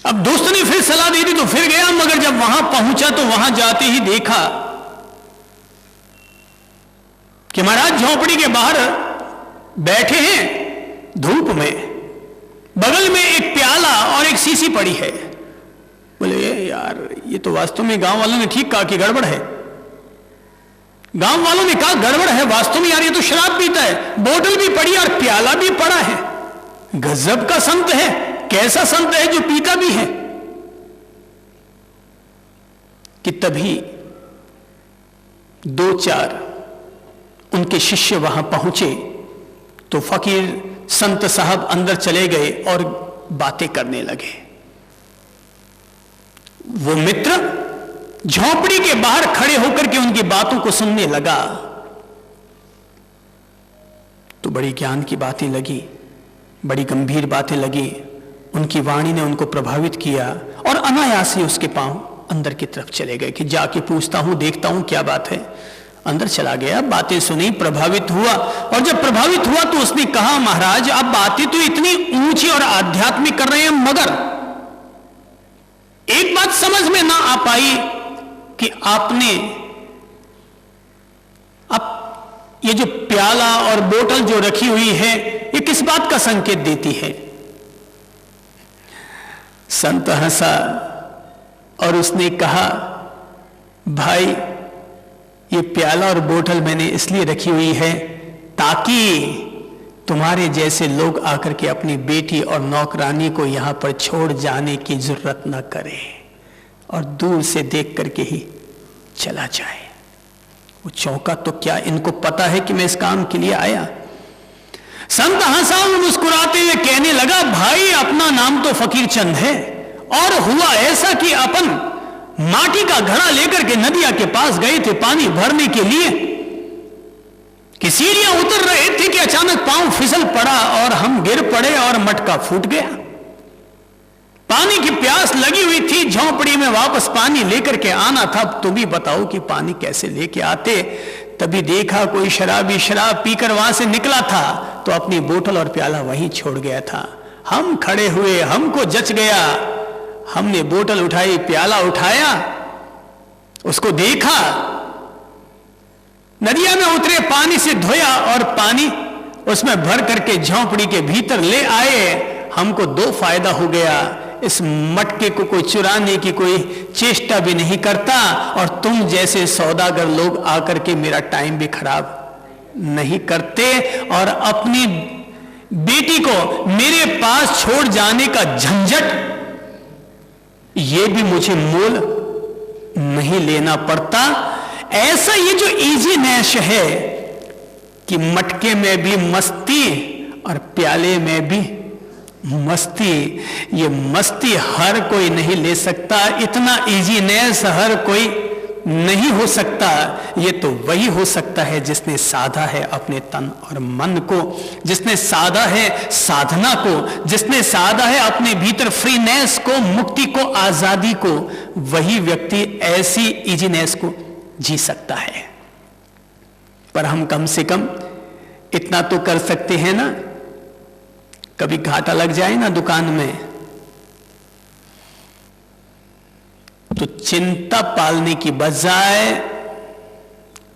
अब दोस्त ने फिर सलाह दे दी तो फिर गया, मगर जब वहां पहुंचा तो वहां जाते ही देखा कि महाराज झोंपड़ी के बाहर बैठे हैं धूप में, बगल में एक प्याला और एक शीशी पड़ी है। बोले यार ये तो वास्तव में गांव वालों ने ठीक कहा कि गड़बड़ है। गांव वालों ने कहा गड़बड़ है, वास्तव में यार ये तो शराब पीता है, बोतल भी पड़ी और प्याला भी पड़ा है। गजब का संत है, कैसा संत है जो पीता भी है। कि तभी 2-4 उनके शिष्य वहां पहुंचे तो फकीर संत साहब अंदर चले गए और बातें करने लगे। वो मित्र झोंपड़ी के बाहर खड़े होकर के उनकी बातों को सुनने लगा तो बड़ी ज्ञान की बातें लगी, बड़ी गंभीर बातें लगी। उनकी वाणी ने उनको प्रभावित किया और अनायास ही उसके पांव अंदर की तरफ चले गए कि जाके पूछता हूं, देखता हूं क्या बात है। अंदर चला गया, बातें सुनी, प्रभावित हुआ। और जब प्रभावित हुआ तो उसने कहा महाराज आप बातें तो इतनी ऊंची और आध्यात्मिक कर रहे हैं, मगर एक बात समझ में ना आ पाई कि आपने अब ये जो प्याला और बोतल जो रखी हुई है ये किस बात का संकेत देती है। संत हंसा और उसने कहा भाई ये प्याला और बोतल मैंने इसलिए रखी हुई है ताकि तुम्हारे जैसे लोग आकर के अपनी बेटी और नौकरानी को यहां पर छोड़ जाने की जरूरत न करें और दूर से देख करके ही चला जाए। वो चौंका तो क्या इनको पता है कि मैं इस काम के लिए आया। संत हंसा और मुस्कुराते हुए कहने लगा भाई अपना नाम तो फकीर चंद है और हुआ ऐसा कि अपन माटी का घड़ा लेकर के नदिया के पास गए थे पानी भरने के लिए कि सीढ़ियां उतर रहे थे कि अचानक पांव फिसल पड़ा और हम गिर पड़े और मटका फूट गया। पानी की प्यास लगी हुई थी, झोंपड़ी में वापस पानी लेकर के आना था। तुम भी बताओ कि पानी कैसे लेके आते। तभी देखा कोई शराबी शराब पीकर वहां से निकला था तो अपनी बोतल और प्याला वहीं छोड़ गया था। हम खड़े हुए, हमको जच गया, हमने बोतल उठाई, प्याला उठाया, उसको देखा, नदिया में उतरे, पानी से धोया और पानी उसमें भर करके झोंपड़ी के भीतर ले आए। हमको 2 फायदा हो गया, इस मटके को कोई चुराने की कोई चेष्टा भी नहीं करता और तुम जैसे सौदागर लोग आकर के मेरा टाइम भी खराब नहीं करते और अपनी बेटी को मेरे पास छोड़ जाने का झंझट ये भी मुझे मोल नहीं लेना पड़ता। ऐसा ये जो इजीनेस है कि मटके में भी मस्ती और प्याले में भी मस्ती, ये मस्ती हर कोई नहीं ले सकता, इतना इजीनेस हर कोई नहीं हो सकता। ये तो वही हो सकता है जिसने साधा है अपने तन और मन को, जिसने साधा है साधना को, जिसने साधा है अपने भीतर फ्रीनेस को, मुक्ति को, आजादी को। वही व्यक्ति ऐसी इजीनेस को जी सकता है। पर हम कम से कम इतना तो कर सकते हैं ना, कभी घाटा लग जाए ना दुकान में तो चिंता पालने की बजाय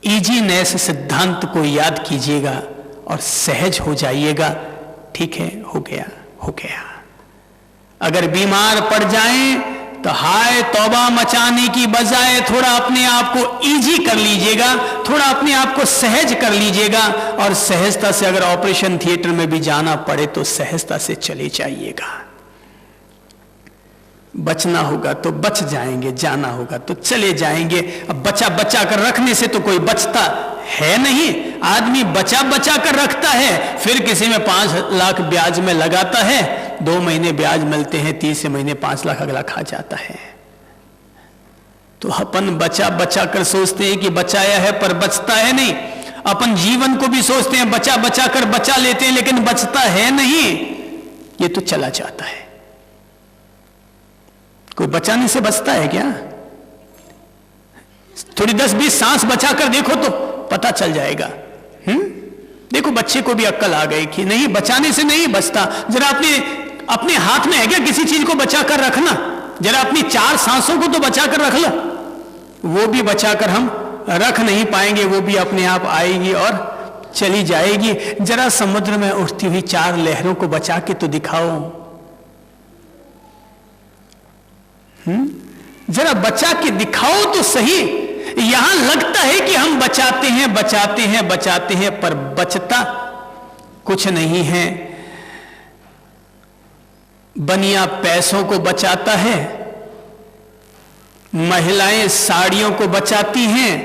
इजीनेस सिद्धांत को याद कीजिएगा और सहज हो जाइएगा। ठीक है, हो गया हो गया। अगर बीमार पड़ जाएं तो हाय तौबा मचाने की बजाय थोड़ा अपने आप को इजी कर लीजिएगा, थोड़ा अपने आप को सहज कर लीजिएगा और सहजता से अगर ऑपरेशन थिएटर में भी जाना पड़े तो सहजता से चले जाइएगा। बचना होगा तो बच जाएंगे, जाना होगा तो चले जाएंगे। अब बचा बचा कर रखने से तो कोई बचता है नहीं। आदमी बचा बचा कर रखता है, फिर किसी में 5 लाख ब्याज में लगाता है, 2 महीने ब्याज मिलते हैं, 30 महीने 5 लाख अगला खा जाता है। तो अपन बचा बचा कर सोचते हैं कि बचाया है पर बचता है नहीं। अपन जीवन को भी सोचते हैं बचा बचा कर बचा लेते हैं लेकिन बचता है नहीं, ये तो चला जाता है। कोई बचाने से बचता है क्या? थोड़ी 10-20 सांस बचा कर देखो तो पता चल जाएगा। देखो बच्चे को भी अक्ल आ गई कि नहीं, बचाने से नहीं बचता। जरा अपने हाथ में है क्या किसी चीज को बचा कर रखना? जरा अपनी 4 सांसों को तो बचा कर रख लो। वो भी बचा कर हम रख नहीं पाएंगे, वो भी अपने आप आएगी और चली जाएगी। जरा समुद्र में उठती हुई 4 लहरों को बचा के तो दिखाओ। जरा बचा के दिखाओ तो सही। यहां लगता है कि हम बचाते हैं बचाते हैं बचाते हैं, पर बचता कुछ नहीं है। बनिया पैसों को बचाता है, महिलाएं साड़ियों को बचाती हैं,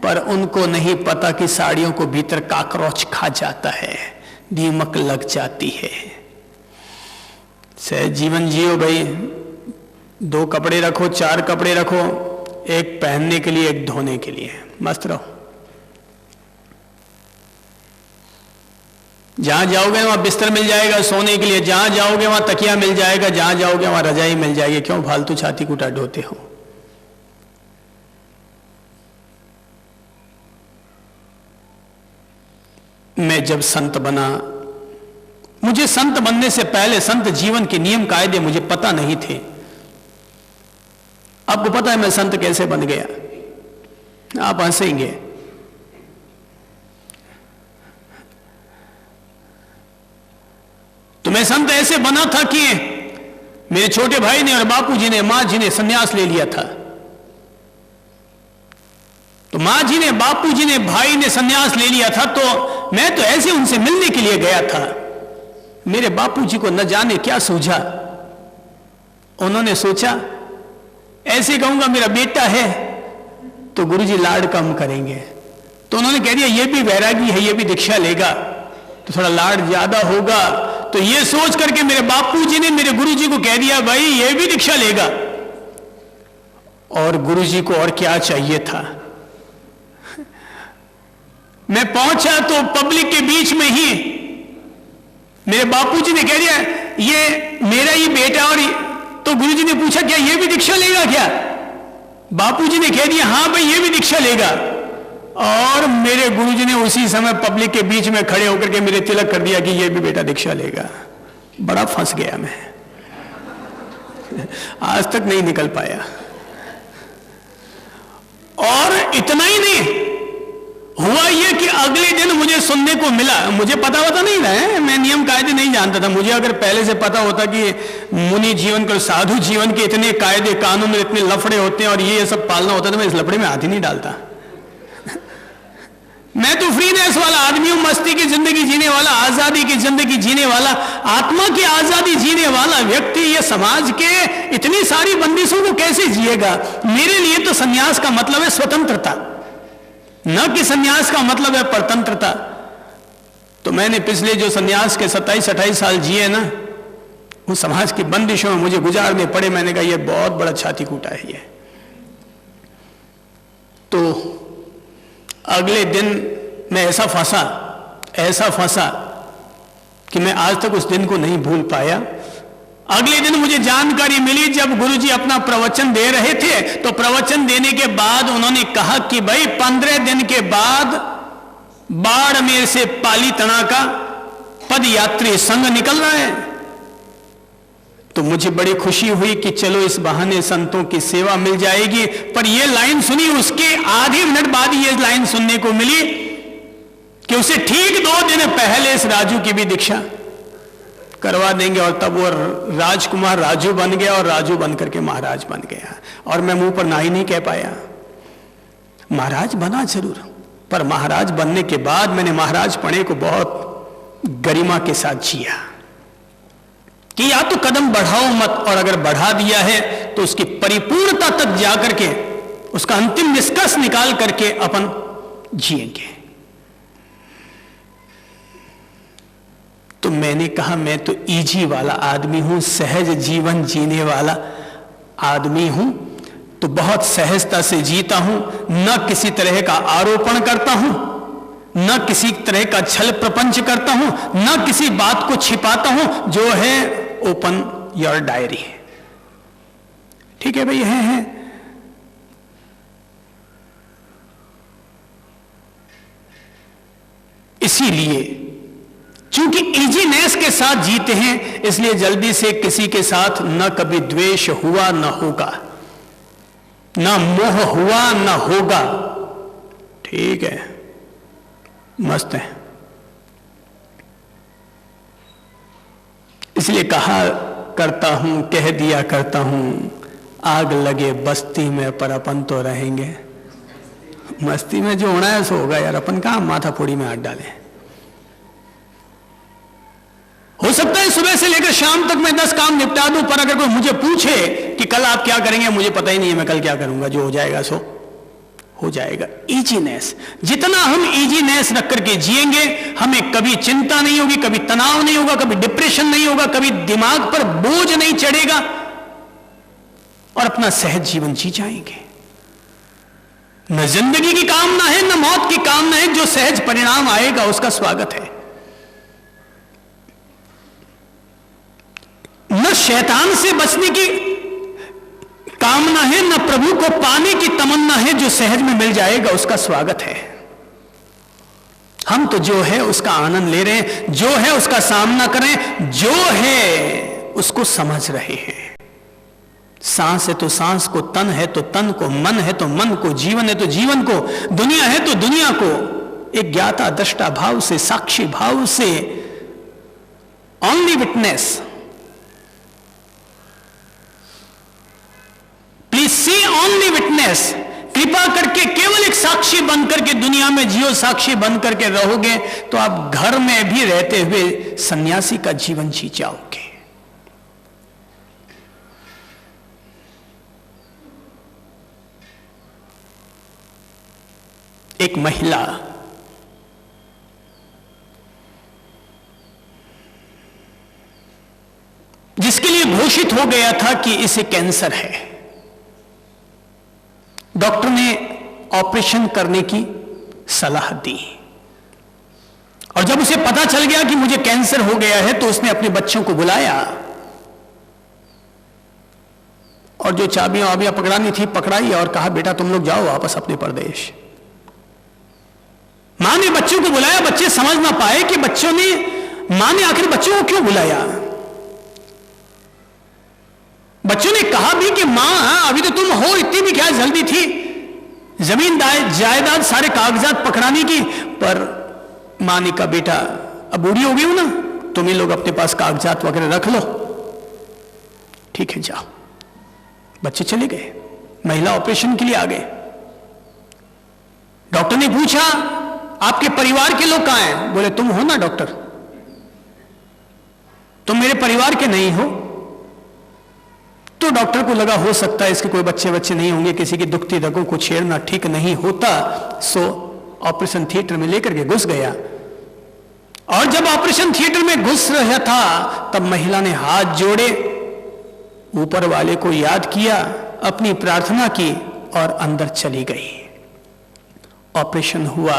पर उनको नहीं पता कि साड़ियों को भीतर काकरोच खा जाता है, दीमक लग जाती है। सहज जीवन जियो भाई, 2 कपड़े रखो, 4 कपड़े रखो, एक पहनने के लिए, एक धोने के लिए, मस्त रहो। जहां जाओगे वहां बिस्तर मिल जाएगा सोने के लिए, जहां जाओगे वहां तकिया मिल जाएगा, जहां जाओगे वहां रजाई मिल जाएगी। क्यों फालतू छाती कूटा ढोते हो? मैं जब संत बना, मुझे संत बनने से पहले संत जीवन के नियम कायदे मुझे पता नहीं थे। आपको पता है मैं संत कैसे बन गया? आप हंसेंगे। तो मैं संत ऐसे बना था कि मेरे छोटे भाई ने और बापूजी ने, मां जी ने सन्यास ले लिया था। तो मां जी ने, बापूजी ने, भाई ने सन्यास ले लिया था, तो मैं तो ऐसे उनसे मिलने के लिए गया था। मेरे बापूजी को न जाने क्या सूझा, उन्होंने सोचा ऐसे कहूंगा मेरा बेटा है तो गुरुजी लाड कम करेंगे, तो उन्होंने कह दिया ये भी वैरागी है, ये भी दीक्षा लेगा तो थोड़ा लाड ज्यादा होगा। तो ये सोच करके मेरे बापूजी ने मेरे गुरुजी को कह दिया भाई ये भी दीक्षा लेगा। और गुरुजी को और क्या चाहिए था? मैं पहुंचा तो पब्लिक के बीच में ही मेरे बापूजी ने कह दिया ये मेरा ही बेटा, और तो गुरुजी ने पूछा क्या ये भी दीक्षा लेगा क्या? बापूजी ने कह दिया हाँ भाई ये भी दीक्षा लेगा। और मेरे गुरुजी ने उसी समय पब्लिक के बीच में खड़े होकर के मेरे तिलक कर दिया कि ये भी बेटा दीक्षा लेगा। बड़ा फंस गया मैं, आज तक नहीं निकल पाया। और इतना ही नहीं हुआ ये कि अगले दिन मुझे सुनने को मिला, मुझे पता नहीं रहा, मैं नियम कायदे नहीं जानता था। मुझे अगर पहले से पता होता कि मुनि जीवन के, साधु जीवन के इतने कायदे कानून, इतने लफड़े होते हैं और ये सब पालना होता है, तो मैं इस लफड़े में हाथ ही नहीं डालता। मैं तो फ्रीनेस वाला आदमी हूं, मस्ती की जिंदगी जीने वाला, आजादी की जिंदगी जीने वाला, आत्मा की आजादी जीने वाला व्यक्ति ये समाज के इतनी सारी बंदिशों को कैसे जिएगा? मेरे लिए तो सन्यास का मतलब है स्वतंत्रता, न कि सन्यास का मतलब है परतंत्रता। तो मैंने पिछले जो सन्यास के 27-28 साल जिए ना, वो समाज की बंदिशों में मुझे गुजारने पड़े। मैंने कहा ये बहुत बड़ा छाती कूटा है ये। तो अगले दिन मैं ऐसा फंसा कि मैं आज तक उस दिन को नहीं भूल पाया। अगले दिन मुझे जानकारी मिली जब गुरुजी अपना प्रवचन दे रहे थे, तो प्रवचन देने के बाद उन्होंने कहा कि भाई 15 दिन के बाद बाड़मेर से पालीताना का पद यात्री संघ निकल रहा है। तो मुझे बड़ी खुशी हुई कि चलो इस बहाने संतों की सेवा मिल जाएगी। पर यह लाइन सुनी, उसके आधे मिनट बाद ये लाइन सुनने को मिली कि उसे ठीक 2 दिन पहले इस राजू की भी दीक्षा करवा देंगे। और तब वो राजकुमार राजू बन गया और राजू बन करके महाराज बन गया। और मैं मुंह पर ना ही नहीं कह पाया, महाराज बना जरूर, पर महाराज बनने के बाद मैंने महाराज पणे को बहुत गरिमा के साथ जिया कि या तो कदम बढ़ाओ मत, और अगर बढ़ा दिया है तो उसकी परिपूर्णता तक जाकर के उसका अंतिम निष्कर्ष निकाल करके अपन जिएंगे। तो मैंने कहा मैं तो इजी वाला आदमी हूं, सहज जीवन जीने वाला आदमी हूं, तो बहुत सहजता से जीता हूं, न किसी तरह का आरोपण करता हूं, न किसी तरह का छल प्रपंच करता हूं, न किसी बात को छिपाता हूं। जो है ओपन योर डायरी, ठीक है भाई, है। इसीलिए चूंकि इजीनेस के साथ जीते हैं, इसलिए जल्दी से किसी के साथ न कभी द्वेष हुआ न होगा, न मोह हुआ न होगा। ठीक है, मस्त है। इसलिए कहा करता हूं, कह दिया करता हूं, आग लगे बस्ती में पर अपन तो रहेंगे। मस्ती में जो होना है सो होगा यार, अपन कहां माथा फोड़ी में हाथ डालें। हो सकता है सुबह से लेकर शाम तक मैं 10 काम निपटा दूं, पर अगर कोई मुझे पूछे कि कल आप क्या करेंगे, मुझे पता ही नहीं है मैं कल क्या करूंगा, जो हो जाएगा सो हो जाएगा। इजीनेस, जितना हम इजीनेस रख करके जिएंगे, हमें कभी चिंता नहीं होगी, कभी तनाव नहीं होगा, कभी डिप्रेशन नहीं होगा, कभी दिमाग पर बोझ नहीं चढ़ेगा, और अपना सहज जीवन जी जाएंगे। न जिंदगी की कामना है, न मौत की कामना है, जो सहज परिणाम आएगा उसका स्वागत है। न शैतान से बचने की कामना है, न प्रभु को पाने की तमन्ना है, जो सहज में मिल जाएगा उसका स्वागत है। हम तो जो है उसका आनंद ले रहे हैं, जो है उसका सामना करें, जो है उसको समझ रहे हैं। सांस है तो सांस को, तन है तो तन को, मन है तो मन को, जीवन है तो जीवन को, दुनिया है तो दुनिया को एक ज्ञाता दृष्टा भाव से, साक्षी भाव से, only witness, please see only witness, कृपा करके केवल एक साक्षी बन करके दुनिया में जियो। साक्षी बन करके रहोगे तो आप घर में भी रहते हुए सन्यासी का जीवन जी जाओगे। एक महिला जिसके लिए घोषित हो गया था कि इसे कैंसर है, डॉक्टर ने ऑपरेशन करने की सलाह दी, और जब उसे पता चल गया कि मुझे कैंसर हो गया है तो उसने अपने बच्चों को बुलाया और जो चाबियां वाबियां पकड़ानी थी पकड़ाई और कहा बेटा तुम लोग जाओ वापस अपने परदेश। मां ने बच्चों को बुलाया, बच्चे समझ ना पाए कि मां ने आखिर बच्चों को क्यों बुलाया। बच्चों ने कहा भी कि मां अभी तो तुम हो, इतनी भी क्या जल्दी थी, जमीन जायदाद सारे कागजात पकड़ाने की। पर मां ने कहा बेटा अब बूढ़ी हो गई हो ना, तुम ही लोग अपने पास कागजात वगैरह रख लो, ठीक है जाओ। बच्चे चले गए, महिला ऑपरेशन के लिए आ गए। डॉक्टर ने पूछा आपके परिवार के लोग कहां हैं? बोले तुम हो ना डॉक्टर, तुम मेरे परिवार के नहीं हो। तो डॉक्टर को लगा हो सकता है इसके कोई बच्चे नहीं होंगे, किसी की दुखती रगों को छेड़ना ठीक नहीं होता। सो ऑपरेशन थिएटर में लेकर के घुस गया, और जब ऑपरेशन थिएटर में घुस रहा था तब महिला ने हाथ जोड़े, ऊपर वाले को याद किया, अपनी प्रार्थना की और अंदर चली गई। ऑपरेशन हुआ,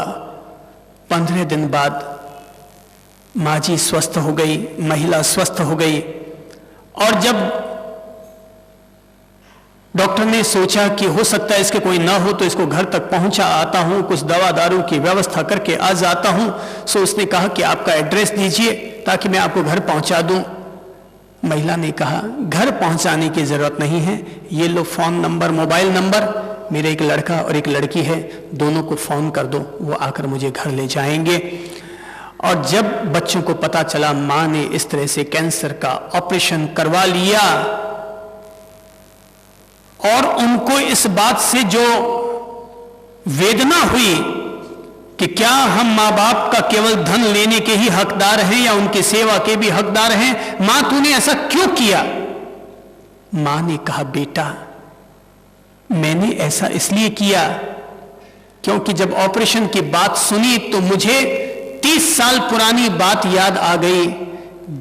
15 दिन बाद मां जी स्वस्थ हो गई, महिला स्वस्थ हो गई। और जब डॉक्टर ने सोचा कि हो सकता है इसके कोई ना हो तो इसको घर तक पहुंचा आता हूं, कुछ दवा दारू की व्यवस्था करके आ जाता हूं। सो उसने कहा कि आपका एड्रेस दीजिए ताकि मैं आपको घर पहुंचा दूं। महिला ने कहा घर पहुंचाने की जरूरत नहीं है, ये लो फोन नंबर, मोबाइल नंबर, मेरे एक लड़का और एक लड़की है, दोनों को फोन कर दो, वो आकर मुझे घर ले जाएंगे। और जब बच्चों को पता चला मां ने इस तरह से कैंसर का ऑपरेशन करवा लिया, और उनको इस बात से जो वेदना हुई कि क्या हम मां बाप का केवल धन लेने के ही हकदार हैं या उनकी सेवा के भी हकदार हैं, मां तूने ऐसा क्यों किया? मां ने कहा बेटा मैंने ऐसा इसलिए किया क्योंकि जब ऑपरेशन की बात सुनी तो मुझे 30 साल पुरानी बात याद आ गई,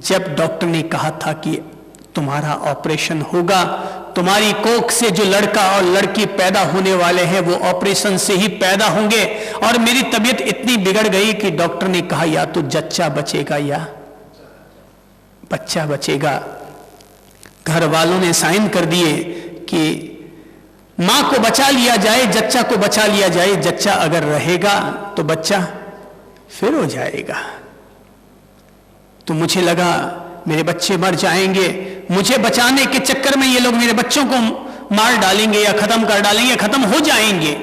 जब डॉक्टर ने कहा था कि तुम्हारा ऑपरेशन होगा, तुम्हारी कोख से जो लड़का और लड़की पैदा होने वाले हैं वो ऑपरेशन से ही पैदा होंगे। और मेरी तबीयत इतनी बिगड़ गई कि डॉक्टर ने कहा या तो जच्चा बचेगा या बच्चा बचेगा। घर वालों ने साइन कर दिए कि मां को बचा लिया जाए, जच्चा को बचा लिया जाए, जच्चा अगर रहेगा तो बच्चा फिर हो जाएगा। तो मुझे लगा मेरे बच्चे मर जाएंगे, मुझे बचाने के चक्कर में ये लोग मेरे बच्चों को मार डालेंगे या खत्म कर डालेंगे, खत्म हो जाएंगे।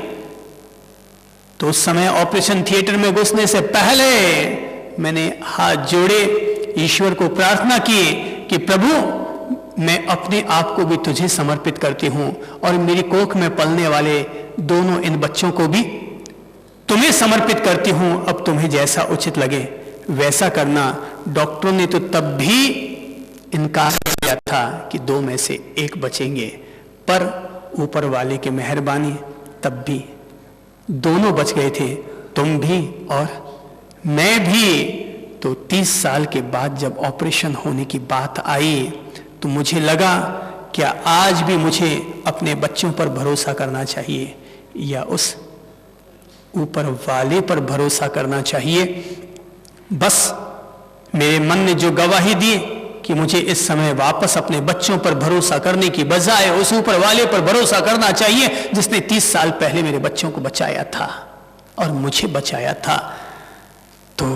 तो उस समय ऑपरेशन थिएटर में घुसने से पहले मैंने हाथ जोड़े, ईश्वर को प्रार्थना की कि प्रभु मैं अपने आप को भी तुझे समर्पित करती हूं और मेरी कोख में पलने वाले दोनों इन बच्चों को भी तुम्हें समर्पित करती हूं, अब तुम्हें जैसा उचित लगे वैसा करना। डॉक्टरों ने तो तब भी इनकार किया था कि 2 में से 1 बचेंगे, पर ऊपर वाले की मेहरबानी तब भी दोनों बच गए थे, तुम भी और मैं भी। तो 30 साल के बाद जब ऑपरेशन होने की बात आई तो मुझे लगा क्या आज भी मुझे अपने बच्चों पर भरोसा करना चाहिए या उस ऊपर वाले पर भरोसा करना चाहिए। बस मेरे मन ने जो गवाही दी कि मुझे इस समय वापस अपने बच्चों पर भरोसा करने की बजाय उस ऊपर वाले पर भरोसा करना चाहिए जिसने 30 साल पहले मेरे बच्चों को बचाया था और मुझे बचाया था। तो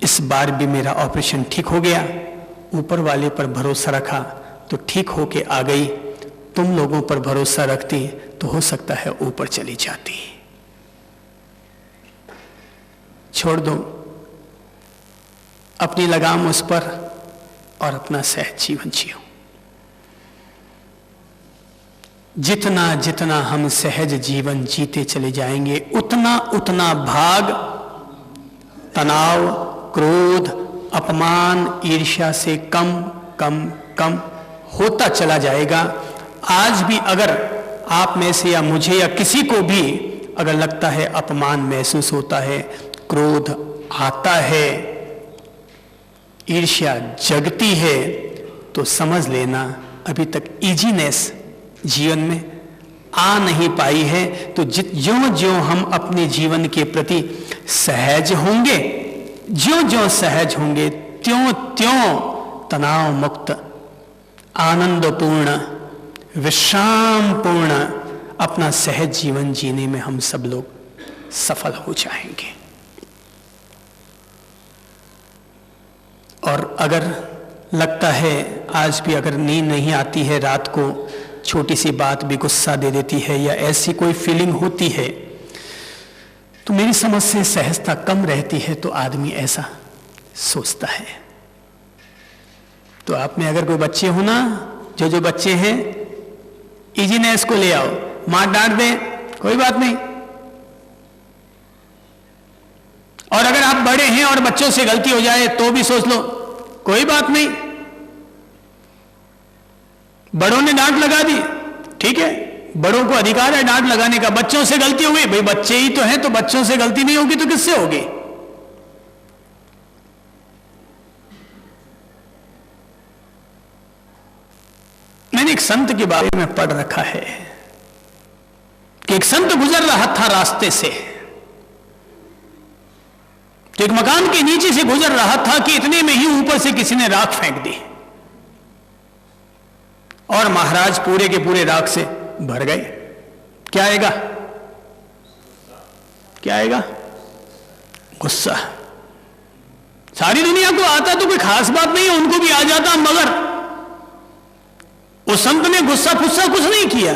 इस बार भी मेरा ऑपरेशन ठीक हो गया, ऊपर वाले पर भरोसा रखा तो ठीक होके आ गई। तुम लोगों पर भरोसा रखती तो हो सकता है ऊपर चली जाती। छोड़ दो अपनी लगाम उस पर और अपना सहज जीवन जियो। जितना जितना हम सहज जीवन जीते चले जाएंगे उतना उतना भाग तनाव, क्रोध, अपमान, ईर्ष्या से कम कम कम होता चला जाएगा। आज भी अगर आप में से या मुझे या किसी को भी अगर लगता है अपमान महसूस होता है, क्रोध आता है, ईर्ष्या जगती है, तो समझ लेना अभी तक इजीनेस जीवन में आ नहीं पाई है। तो ज्यों ज्यों हम अपने जीवन के प्रति सहज होंगे, ज्यों ज्यों सहज होंगे, त्यों त्यों तनाव मुक्त, आनंदपूर्ण, विश्रामपूर्ण अपना सहज जीवन जीने में हम सब लोग सफल हो जाएंगे। और अगर लगता है आज भी अगर नींद नहीं आती है, रात को छोटी सी बात भी गुस्सा दे देती है या ऐसी कोई फीलिंग होती है, तो मेरी समझ से सहजता कम रहती है, तो आदमी ऐसा सोचता है। तो आप में अगर कोई बच्चे हो ना, जो बच्चे हैं, इजीनेस को ले आओ, मार डांट दे कोई बात नहीं। और अगर आप बड़े हैं और बच्चों से गलती हो जाए तो भी सोच लो कोई बात नहीं, बड़ों ने डांट लगा दी, ठीक है, बड़ों को अधिकार है डांट लगाने का। बच्चों से गलती हो गई, भाई बच्चे ही तो हैं, तो बच्चों से गलती नहीं होगी तो किससे होगी? मैंने एक संत के बारे में पढ़ रखा है कि एक संत गुजर रहा था रास्ते से, तो एक मकान के नीचे से गुजर रहा था कि इतने में ही ऊपर से किसी ने राख फेंक दी और महाराज पूरे के पूरे राख से भर गए। क्या आएगा? क्या आएगा? गुस्सा। सारी दुनिया को आता तो कोई खास बात नहीं है, उनको भी आ जाता, मगर उस संत ने गुस्सा फुस्सा कुछ नहीं किया।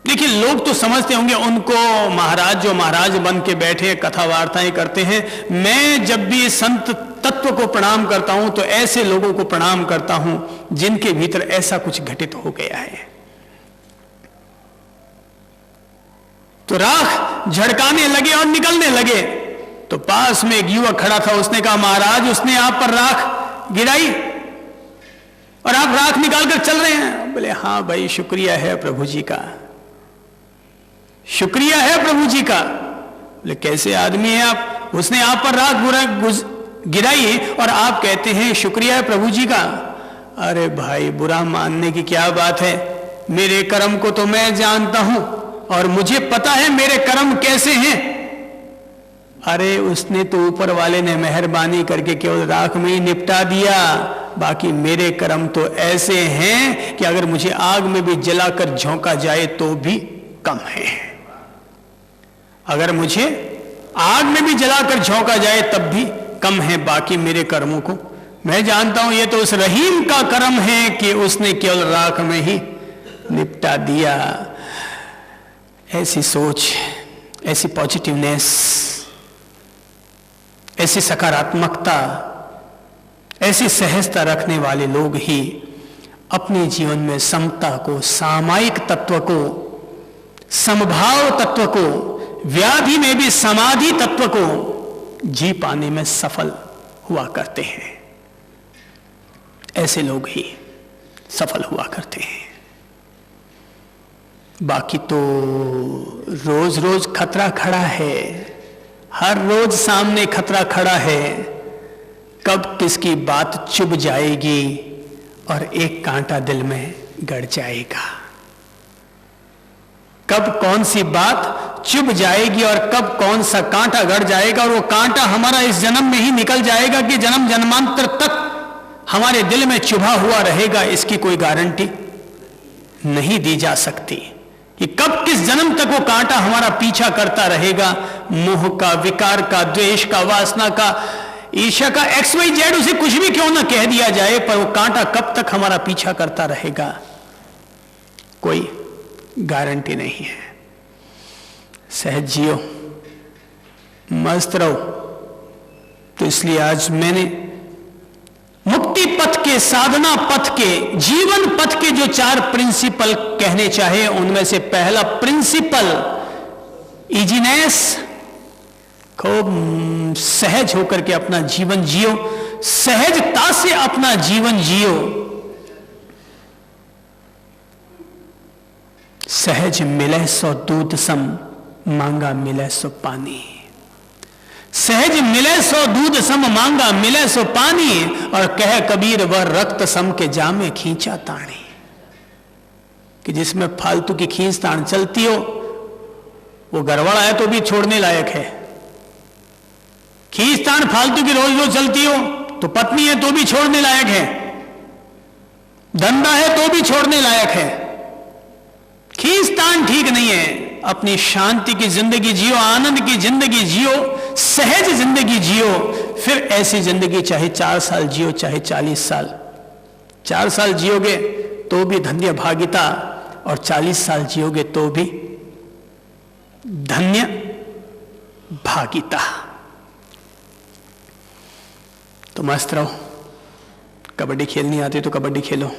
देखिए, लोग तो समझते होंगे उनको महाराज जो महाराज बन के बैठे कथा वार्ताएं करते हैं। मैं जब भी संत तत्व को प्रणाम करता हूं तो ऐसे लोगों को प्रणाम करता हूं जिनके भीतर ऐसा कुछ घटित हो गया है। तो राख झड़काने लगे और निकलने लगे, तो पास में एक युवक खड़ा था, उसने कहा महाराज उसने आप पर राख गिराई और आप राख निकालकर चल रहे हैं। बोले हाँ भाई, शुक्रिया है प्रभु जी का, शुक्रिया है प्रभु जी का। बोले कैसे आदमी है आप, उसने आप पर राख गिराई और आप कहते हैं शुक्रिया है प्रभु जी का। अरे भाई, बुरा मानने की क्या बात है, मेरे कर्म को तो मैं जानता हूं और मुझे पता है मेरे कर्म कैसे हैं। अरे उसने तो ऊपर वाले ने मेहरबानी करके केवल राख में ही निपटा दिया, बाकी मेरे कर्म तो ऐसे हैं कि अगर मुझे आग में भी जलाकर झोंका जाए तो भी कम है। अगर मुझे आग में भी जलाकर झोंका जाए तब भी कम है बाकी मेरे कर्मों को। मैं जानता हूं ये तो उस रहीम का कर्म है कि उसने केवल राख में ही निपटा दिया। ऐसी सोच, ऐसी पॉजिटिवनेस, ऐसी सकारात्मकता, ऐसी सहजता रखने वाले लोग ही अपने जीवन में समता को, सामायिक तत्व को, समभाव तत्व को, व्याधि में भी समाधि तत्व को जी पाने में सफल हुआ करते हैं। ऐसे लोग ही सफल हुआ करते हैं। बाकी तो रोज रोज खतरा खड़ा है, हर रोज सामने खतरा खड़ा है। कब किसकी बात चुभ जाएगी और एक कांटा दिल में गड़ जाएगा, कब कौन सी बात चुभ जाएगी और कब कौन सा कांटा गड़ जाएगा, और वो कांटा हमारा इस जन्म में ही निकल जाएगा कि जन्म जन्मांतर तक हमारे दिल में चुभा हुआ रहेगा, इसकी कोई गारंटी नहीं दी जा सकती कि कब किस जन्म तक वो कांटा हमारा पीछा करता रहेगा। मोह का, विकार का, द्वेष का, वासना का, ईर्ष्या का, XYZ, उसे कुछ भी क्यों ना कह दिया जाए, पर वो कांटा कब तक हमारा पीछा करता रहेगा, कोई गारंटी नहीं है। सहज जियो, मस्त रहो। तो इसलिए आज मैंने मुक्ति पथ के, साधना पथ के, जीवन पथ के जो 4 प्रिंसिपल कहने चाहे, उनमें से पहला प्रिंसिपल इजीनेस, खूब सहज होकर के अपना जीवन जियो, सहजता से अपना जीवन जियो। सहज मिले सो दूध सम, मांगा मिले सो पानी। सहज मिले सो दूध सम, मांगा मिले सो पानी। और कह कबीर वह रक्त सम के जामे खींचा ताणी। कि जिसमें फालतू की खींच ताण चलती हो, वो घरवाला है तो भी छोड़ने लायक है। खींच ताण फालतू की रोज रोज चलती हो तो पत्नी है तो भी छोड़ने लायक है, धंधा है तो भी छोड़ने लायक है। खींचतान ठीक नहीं है। अपनी शांति की जिंदगी जियो, आनंद की जिंदगी जियो, सहज जिंदगी जियो। फिर ऐसी जिंदगी चाहे 4 साल जियो, चाहे 40 साल। 4 साल जियोगे तो भी धन्य भागिता, और 40 साल जियोगे तो भी धन्य भागिता। तो मस्त रहो। कबड्डी खेलनी आती तो कबड्डी खेलो,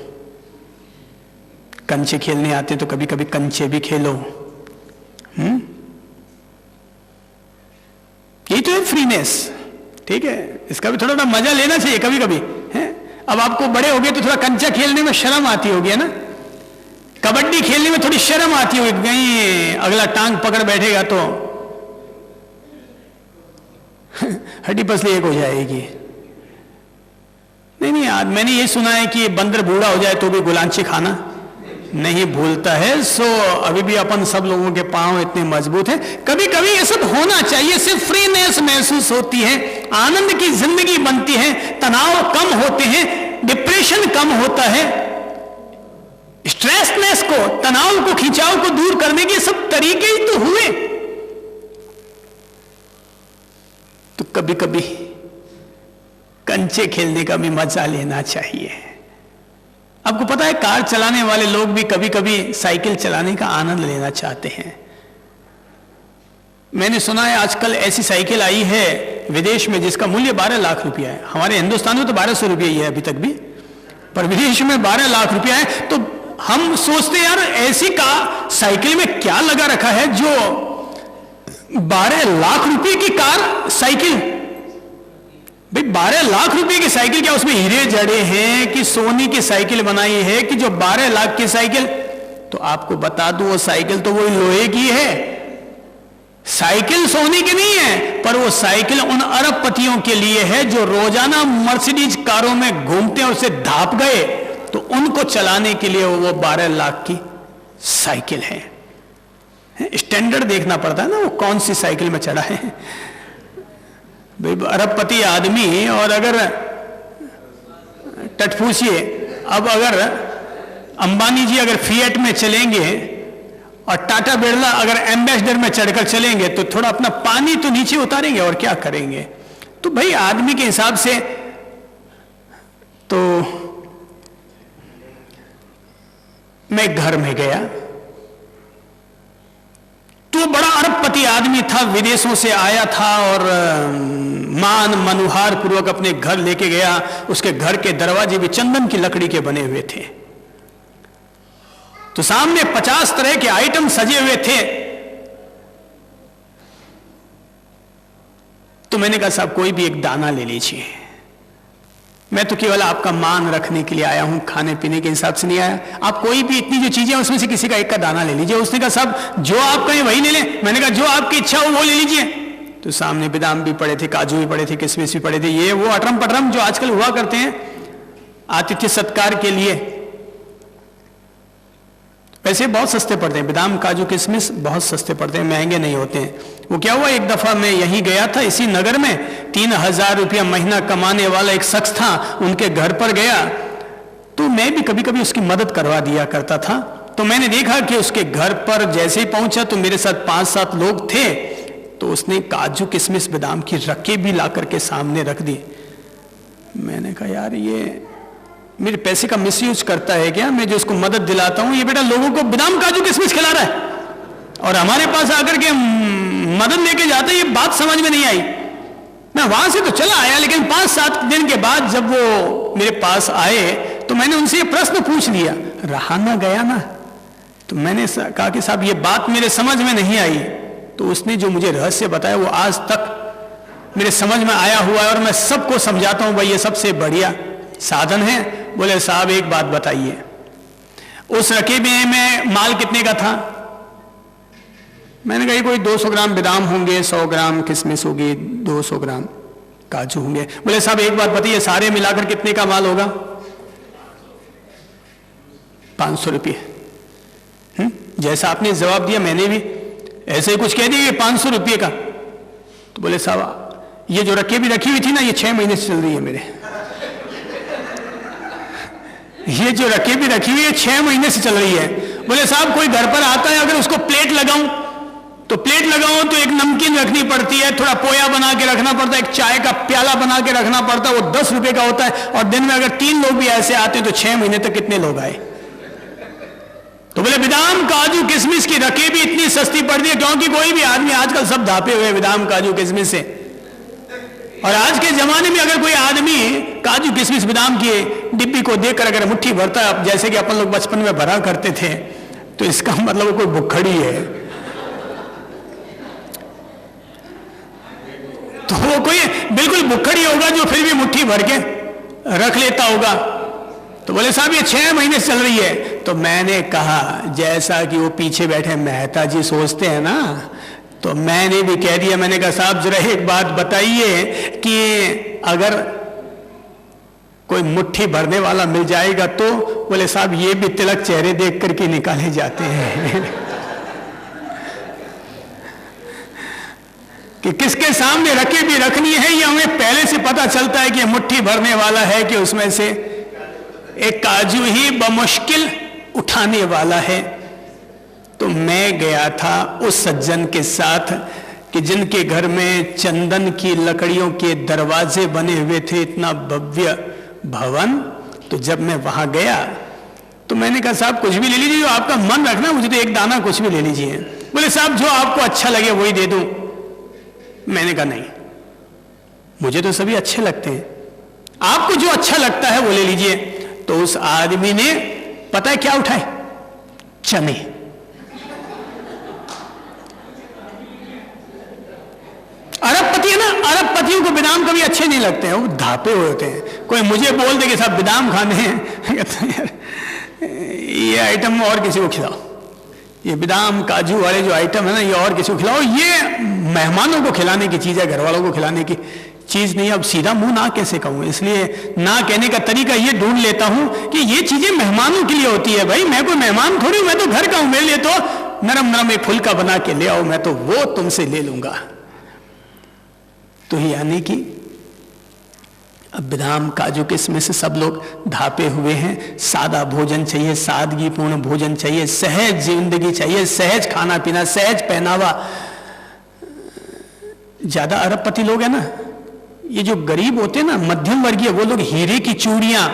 कंचे खेलने आते तो कभी कभी कंचे भी खेलो। ये तो है फ्रीनेस, ठीक है। इसका भी थोड़ा मजा लेना चाहिए कभी कभी, है। अब आपको बड़े हो गए तो थोड़ा कंचा खेलने में शर्म आती होगी, है ना। कबड्डी खेलने में थोड़ी शर्म आती होगी, कहीं अगला टांग पकड़ बैठेगा तो हड्डी पसली एक हो जाएगी। नहीं यार, मैंने ये सुना है कि बंदर बूढ़ा हो जाए तो भी गुलांची खाना नहीं भूलता है। सो अभी भी अपन सब लोगों के पांव इतने मजबूत हैं। कभी कभी ये सब होना चाहिए, सिर्फ फ्रीनेस महसूस होती है, आनंद की जिंदगी बनती है, तनाव कम होते हैं, डिप्रेशन कम होता है। स्ट्रेसनेस को, तनाव को, खिंचाव को दूर करने के सब तरीके ही तो हुए। तो कभी कभी कंचे खेलने का भी मजा लेना चाहिए। आपको पता है, कार चलाने वाले लोग भी कभी कभी साइकिल चलाने का आनंद लेना चाहते हैं। मैंने सुना है आजकल ऐसी साइकिल आई है विदेश में जिसका मूल्य 12 लाख रुपया है। हमारे हिंदुस्तान में तो 1200 रुपये ही है अभी तक भी, पर विदेश में 12 लाख रुपया है। तो हम सोचते हैं यार, ऐसी का साइकिल में क्या लगा रखा है जो 12 लाख रुपए की कार साइकिल। भाई 12 लाख रुपए की साइकिल, क्या उसमें हीरे जड़े हैं कि सोने की साइकिल बनाई है कि जो 12 लाख की साइकिल। तो आपको बता दूं, वो साइकिल तो वो लोहे की है, साइकिल सोने की नहीं है। पर वो साइकिल उन अरबपतियों के लिए है जो रोजाना मर्सिडीज कारों में घूमते हैं, उससे धाप गए तो उनको चलाने के लिए वो 12 लाख की साइकिल है। स्टैंडर्ड देखना पड़ता है ना, वो कौन सी साइकिल में चढ़ा है। अरबपति आदमी, और अगर टटफूसिए, अब अगर अंबानी जी अगर फिएट में चलेंगे और टाटा बिरला अगर एम्बेसडर में चढ़कर चलेंगे तो थोड़ा अपना पानी तो नीचे उतारेंगे और क्या करेंगे। तो भाई आदमी के हिसाब से तो मैं घर में गया तो बड़ा अरबपति आदमी था, विदेशों से आया था और मान मनुहार पूर्वक अपने घर लेके गया। उसके घर के दरवाजे भी चंदन की लकड़ी के बने हुए थे। तो सामने 50 तरह के आइटम सजे हुए थे। तो मैंने कहा साहब कोई भी एक दाना ले लीजिए, मैं तो केवल आपका मान रखने के लिए आया हूं, खाने पीने के हिसाब से नहीं आया। आप कोई भी इतनी जो चीजें उसमें से किसी का एक का दाना ले लीजिए। उसने कहा साहब जो आप कहें वही ले लें। मैंने कहा जो आपकी इच्छा हो वो ले लीजिए। तो सामने बादाम भी पड़े थे, काजू भी पड़े थे, किशमिश भी पड़े थे, ये वो अटरम पटरम जो आजकल हुआ करते हैं आतिथ्य सत्कार के लिए। पैसे बहुत सस्ते पड़ते हैं, बादाम काजू किशमिश बहुत सस्ते पड़ते हैं, महंगे नहीं होते हैं। वो क्या हुआ, एक दफा मैं यहीं गया था, इसी नगर में 3000 रुपया महीना कमाने वाला एक शख्स था, उनके घर पर गया। तो मैं भी कभी कभी उसकी मदद करवा दिया करता था। तो मैंने देखा कि उसके घर पर जैसे ही पहुंचा तो मेरे साथ 5-7 लोग थे। तो उसने काजू किशमिश बादाम की रखे भी ला करके सामने रख दी। मैंने कहा यार ये मेरे पैसे का मिसयूज करता है क्या? मैं जो उसको मदद दिलाता हूं, ये बेटा लोगों को बादाम काजू किशमिश खिला रहा है और हमारे पास आकर के मदद लेके जाता है। ये बात समझ में नहीं आई। मैं वहां से तो चला आया, लेकिन 5-7 दिन के बाद जब वो मेरे पास आए तो मैंने उनसे ये प्रश्न पूछ लिया, रहा ना गया ना। तो मैंने कहा कि साहब ये बात मेरे समझ में नहीं आई। तो उसने जो मुझे रहस्य बताया वो आज तक मेरे समझ में आया हुआ है और मैं सबको समझाता हूं भाई ये सबसे बढ़िया साधन है। बोले साहब एक बात बताइए, उस रकीबे में माल कितने का था? मैंने कहा कोई 200 ग्राम बादाम होंगे, 100 ग्राम किशमिश होगी, 200 ग्राम काजू होंगे। बोले साहब एक बात बताइए सारे मिलाकर कितने का माल होगा? 500 रुपये। जैसा आपने जवाब दिया मैंने भी ऐसे ही कुछ कह दिया, 500 रुपये का। तो बोले साहब ये जो रकीबी रखी हुई थी ना, ये 6 महीने से चल रही है मेरे। ये जो रकीबी रखी हुई है 6 महीने से चल रही है। बोले साहब कोई घर पर आता है, अगर उसको प्लेट लगाऊं तो प्लेट लगाऊं तो एक नमकीन रखनी पड़ती है, थोड़ा पोया बना के रखना पड़ता है, एक चाय का प्याला बना के रखना पड़ता है, वो 10 रुपए का होता है। और दिन में अगर 3 लोग भी ऐसे आते हैं तो 6 महीने तक कितने लोग आए? तो बोले बादाम काजू किशमिश की रकीबी इतनी सस्ती पड़ती है क्योंकि कोई भी आदमी आजकल सब धापे हुए बादाम काजू किशमिश से। और आज के जमाने में अगर कोई आदमी काजू किशमिश बादाम की डिब्बी को देखकर अगर मुट्ठी भरता है, जैसे कि अपन लोग बचपन में भरा करते थे, तो इसका मतलब वो कोई भुक्खड़ी है। तो वो कोई बिल्कुल भुक्खड़ी होगा जो फिर भी मुट्ठी भर के रख लेता होगा। तो बोले साहब ये 6 महीने से चल रही है। तो मैंने कहा जैसा कि वो पीछे बैठे मेहता जी सोचते हैं ना, तो मैंने भी कह दिया। मैंने कहा साहब जरा एक बात बताइए कि अगर कोई मुट्ठी भरने वाला मिल जाएगा तो? बोले साहब ये भी तिलक चेहरे देख करके निकाले जाते हैं कि किसके सामने रखे भी रखनी है, ये हमें पहले से पता चलता है कि मुट्ठी भरने वाला है कि उसमें से एक काजू ही बमुश्किल उठाने वाला है। तो मैं गया था उस सज्जन के साथ कि जिनके घर में चंदन की लकड़ियों के दरवाजे बने हुए थे, इतना भव्य भवन। तो जब मैं वहां गया तो मैंने कहा साहब कुछ भी ले लीजिए, जो आपका मन रखना, मुझे तो एक दाना कुछ भी ले लीजिए। बोले साहब जो आपको अच्छा लगे वही दे दूं। मैंने कहा नहीं, मुझे तो सभी अच्छे लगते हैं, आपको जो अच्छा लगता है वो ले लीजिए। तो उस आदमी ने पता है क्या उठाए? चने। अरबपति है ना, अरबपतियों को बादाम कभी अच्छे नहीं लगते हैं, वो धापे हुए होते हैं। कोई मुझे बोल दे कि साहब बादाम खाने हैं, कहते हैं यार ये आइटम और किसी को खिलाओ, ये बादाम काजू वाले जो आइटम है ना ये और किसी को खिलाओ, ये मेहमानों को खिलाने की चीज है, घर वालों को खिलाने की चीज नहीं। अब सीधा मुंह ना कैसे कहूं, इसलिए ना कहने का तरीका ये ढूंढ लेता हूं कि ये चीजें मेहमानों के लिए होती है। भाई मैं कोई मेहमान थोड़ी, मैं तो घर का हूं, मेरे लिए तो नरम नरम एक फुल्का बना के ले आओ, मैं तो वो तुमसे ले लूंगा। तो यानी कि अब बादाम काजू किशमिश से सब लोग धापे हुए हैं। सादा भोजन चाहिए, सादगीपूर्ण भोजन चाहिए, सहज जिंदगी चाहिए, सहज खाना पीना, सहज पहनावा। ज्यादा अरबपति लोग हैं ना, ये जो गरीब होते हैं ना, मध्यम वर्गीय, वो लोग हीरे की चूड़ियां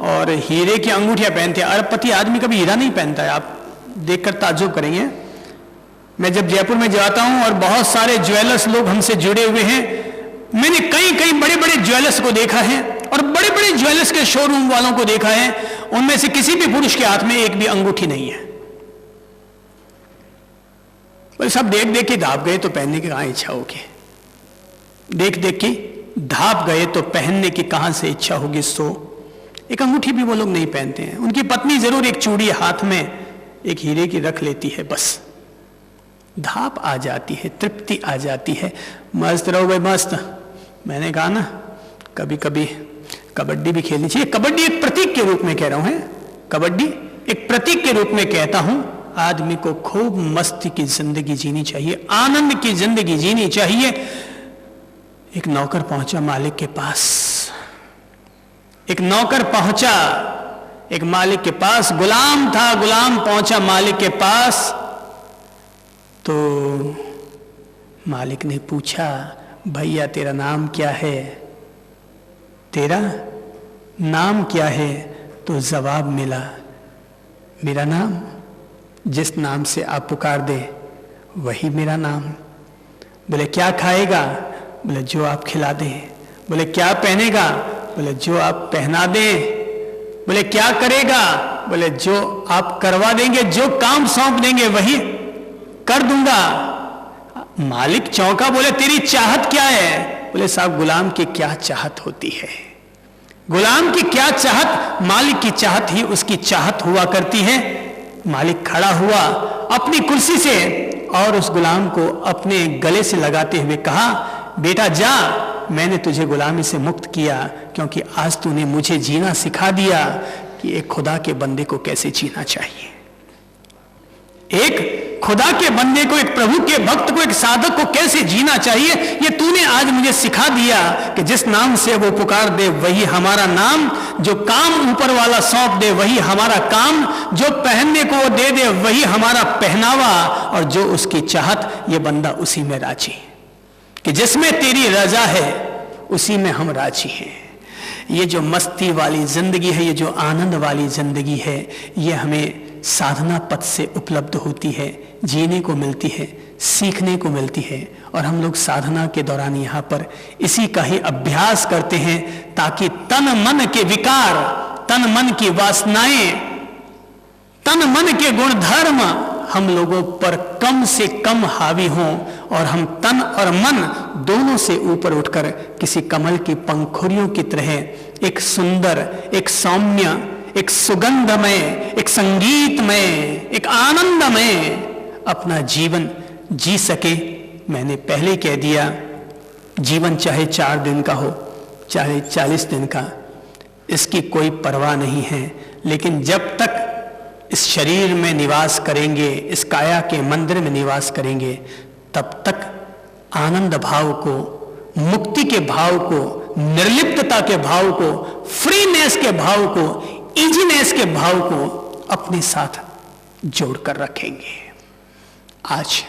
और हीरे की अंगूठियां पहनते हैं। अरबपति आदमी कभी हीरा नहीं पहनता है, आप देखकर ताज्जुब करेंगे। मैं जब जयपुर में जाता हूं और बहुत सारे ज्वेलर्स लोग हमसे जुड़े हुए हैं, मैंने कई कई बड़े बड़े ज्वेलर्स को देखा है और बड़े बड़े ज्वेलर्स के शोरूम वालों को देखा है, उनमें से किसी भी पुरुष के हाथ में एक भी अंगूठी नहीं है। बोले सब देख देख के धाप गए तो पहनने की कहाँ इच्छा होगी, देख देख के धाप गए तो पहनने की कहां से इच्छा होगी। सो एक अंगूठी भी वो लोग नहीं पहनते हैं। उनकी पत्नी जरूर एक चूड़ी हाथ में एक हीरे की रख लेती है, बस धाप आ जाती है, तृप्ति आ जाती है, मस्त रहो भाई मस्त। मैंने कहा ना कभी कभी कबड्डी भी खेलनी चाहिए। कबड्डी एक प्रतीक के रूप में कह रहा हूं, है कबड्डी एक प्रतीक के रूप में कहता हूं। आदमी को खूब मस्ती की जिंदगी जीनी चाहिए, आनंद की जिंदगी जीनी चाहिए। एक नौकर पहुंचा मालिक के पास, एक नौकर पहुंचा एक मालिक के पास, गुलाम था, गुलाम पहुंचा मालिक के पास। तो मालिक ने पूछा भैया तेरा नाम क्या है, तेरा नाम क्या है? तो जवाब मिला मेरा नाम जिस नाम से आप पुकार दे वही मेरा नाम। बोले क्या खाएगा? बोले जो आप खिला दें। बोले क्या पहनेगा? बोले जो आप पहना दें। बोले क्या करेगा? बोले जो आप करवा देंगे, जो काम सौंप देंगे वही कर दूंगा। मालिक चौंका, बोले तेरी चाहत क्या है? बोले साहब गुलाम की क्या चाहत होती है, गुलाम की क्या चाहत, मालिक की चाहत ही उसकी चाहत हुआ करती है। मालिक खड़ा हुआ अपनी कुर्सी से और उस गुलाम को अपने गले से लगाते हुए कहा बेटा जा, मैंने तुझे गुलामी से मुक्त किया क्योंकि आज तूने मुझे जीना सिखा दिया कि एक खुदा के बंदे को कैसे जीना चाहिए। एक खुदा के बंदे को, एक प्रभु के भक्त को, एक साधक को कैसे जीना चाहिए, ये तूने आज मुझे सिखा दिया कि जिस नाम से वो पुकार दे वही हमारा नाम, जो काम ऊपर वाला सौंप दे वही हमारा काम, जो पहनने को वो दे दे वही हमारा पहनावा, और जो उसकी चाहत ये बंदा उसी में राजी, कि जिसमें तेरी रजा है उसी में हम राजी हैं। ये जो मस्ती वाली जिंदगी है, ये जो आनंद वाली जिंदगी है, ये हमें साधना पथ से उपलब्ध होती है, जीने को मिलती है, सीखने को मिलती है। और हम लोग साधना के दौरान यहाँ पर इसी का ही अभ्यास करते हैं ताकि तन मन के विकार, तन मन की वासनाएं, तन मन के गुणधर्म हम लोगों पर कम से कम हावी हों और हम तन और मन दोनों से ऊपर उठकर किसी कमल की पंखुड़ियों की तरह एक सुंदर, एक सौम्य, एक सुगंधमय, एक संगीतमय, एक आनंदमय अपना जीवन जी सके। मैंने पहले कह दिया जीवन चाहे 4 दिन का हो चाहे 40 दिन का, इसकी कोई परवाह नहीं है, लेकिन जब तक इस शरीर में निवास करेंगे, इस काया के मंदिर में निवास करेंगे, तब तक आनंद भाव को, मुक्ति के भाव को, निर्लिप्तता के भाव को, फ्रीनेस के भाव को, इजीनेस के भाव को अपने साथ जोड़कर रखेंगे। आज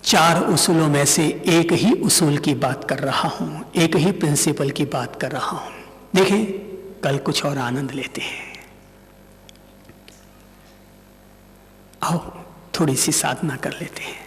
4 उसूलों में से एक ही उसूल की बात कर रहा हूं, एक ही प्रिंसिपल की बात कर रहा हूं। देखें कल कुछ और आनंद लेते हैं। आओ थोड़ी सी साधना कर लेते हैं।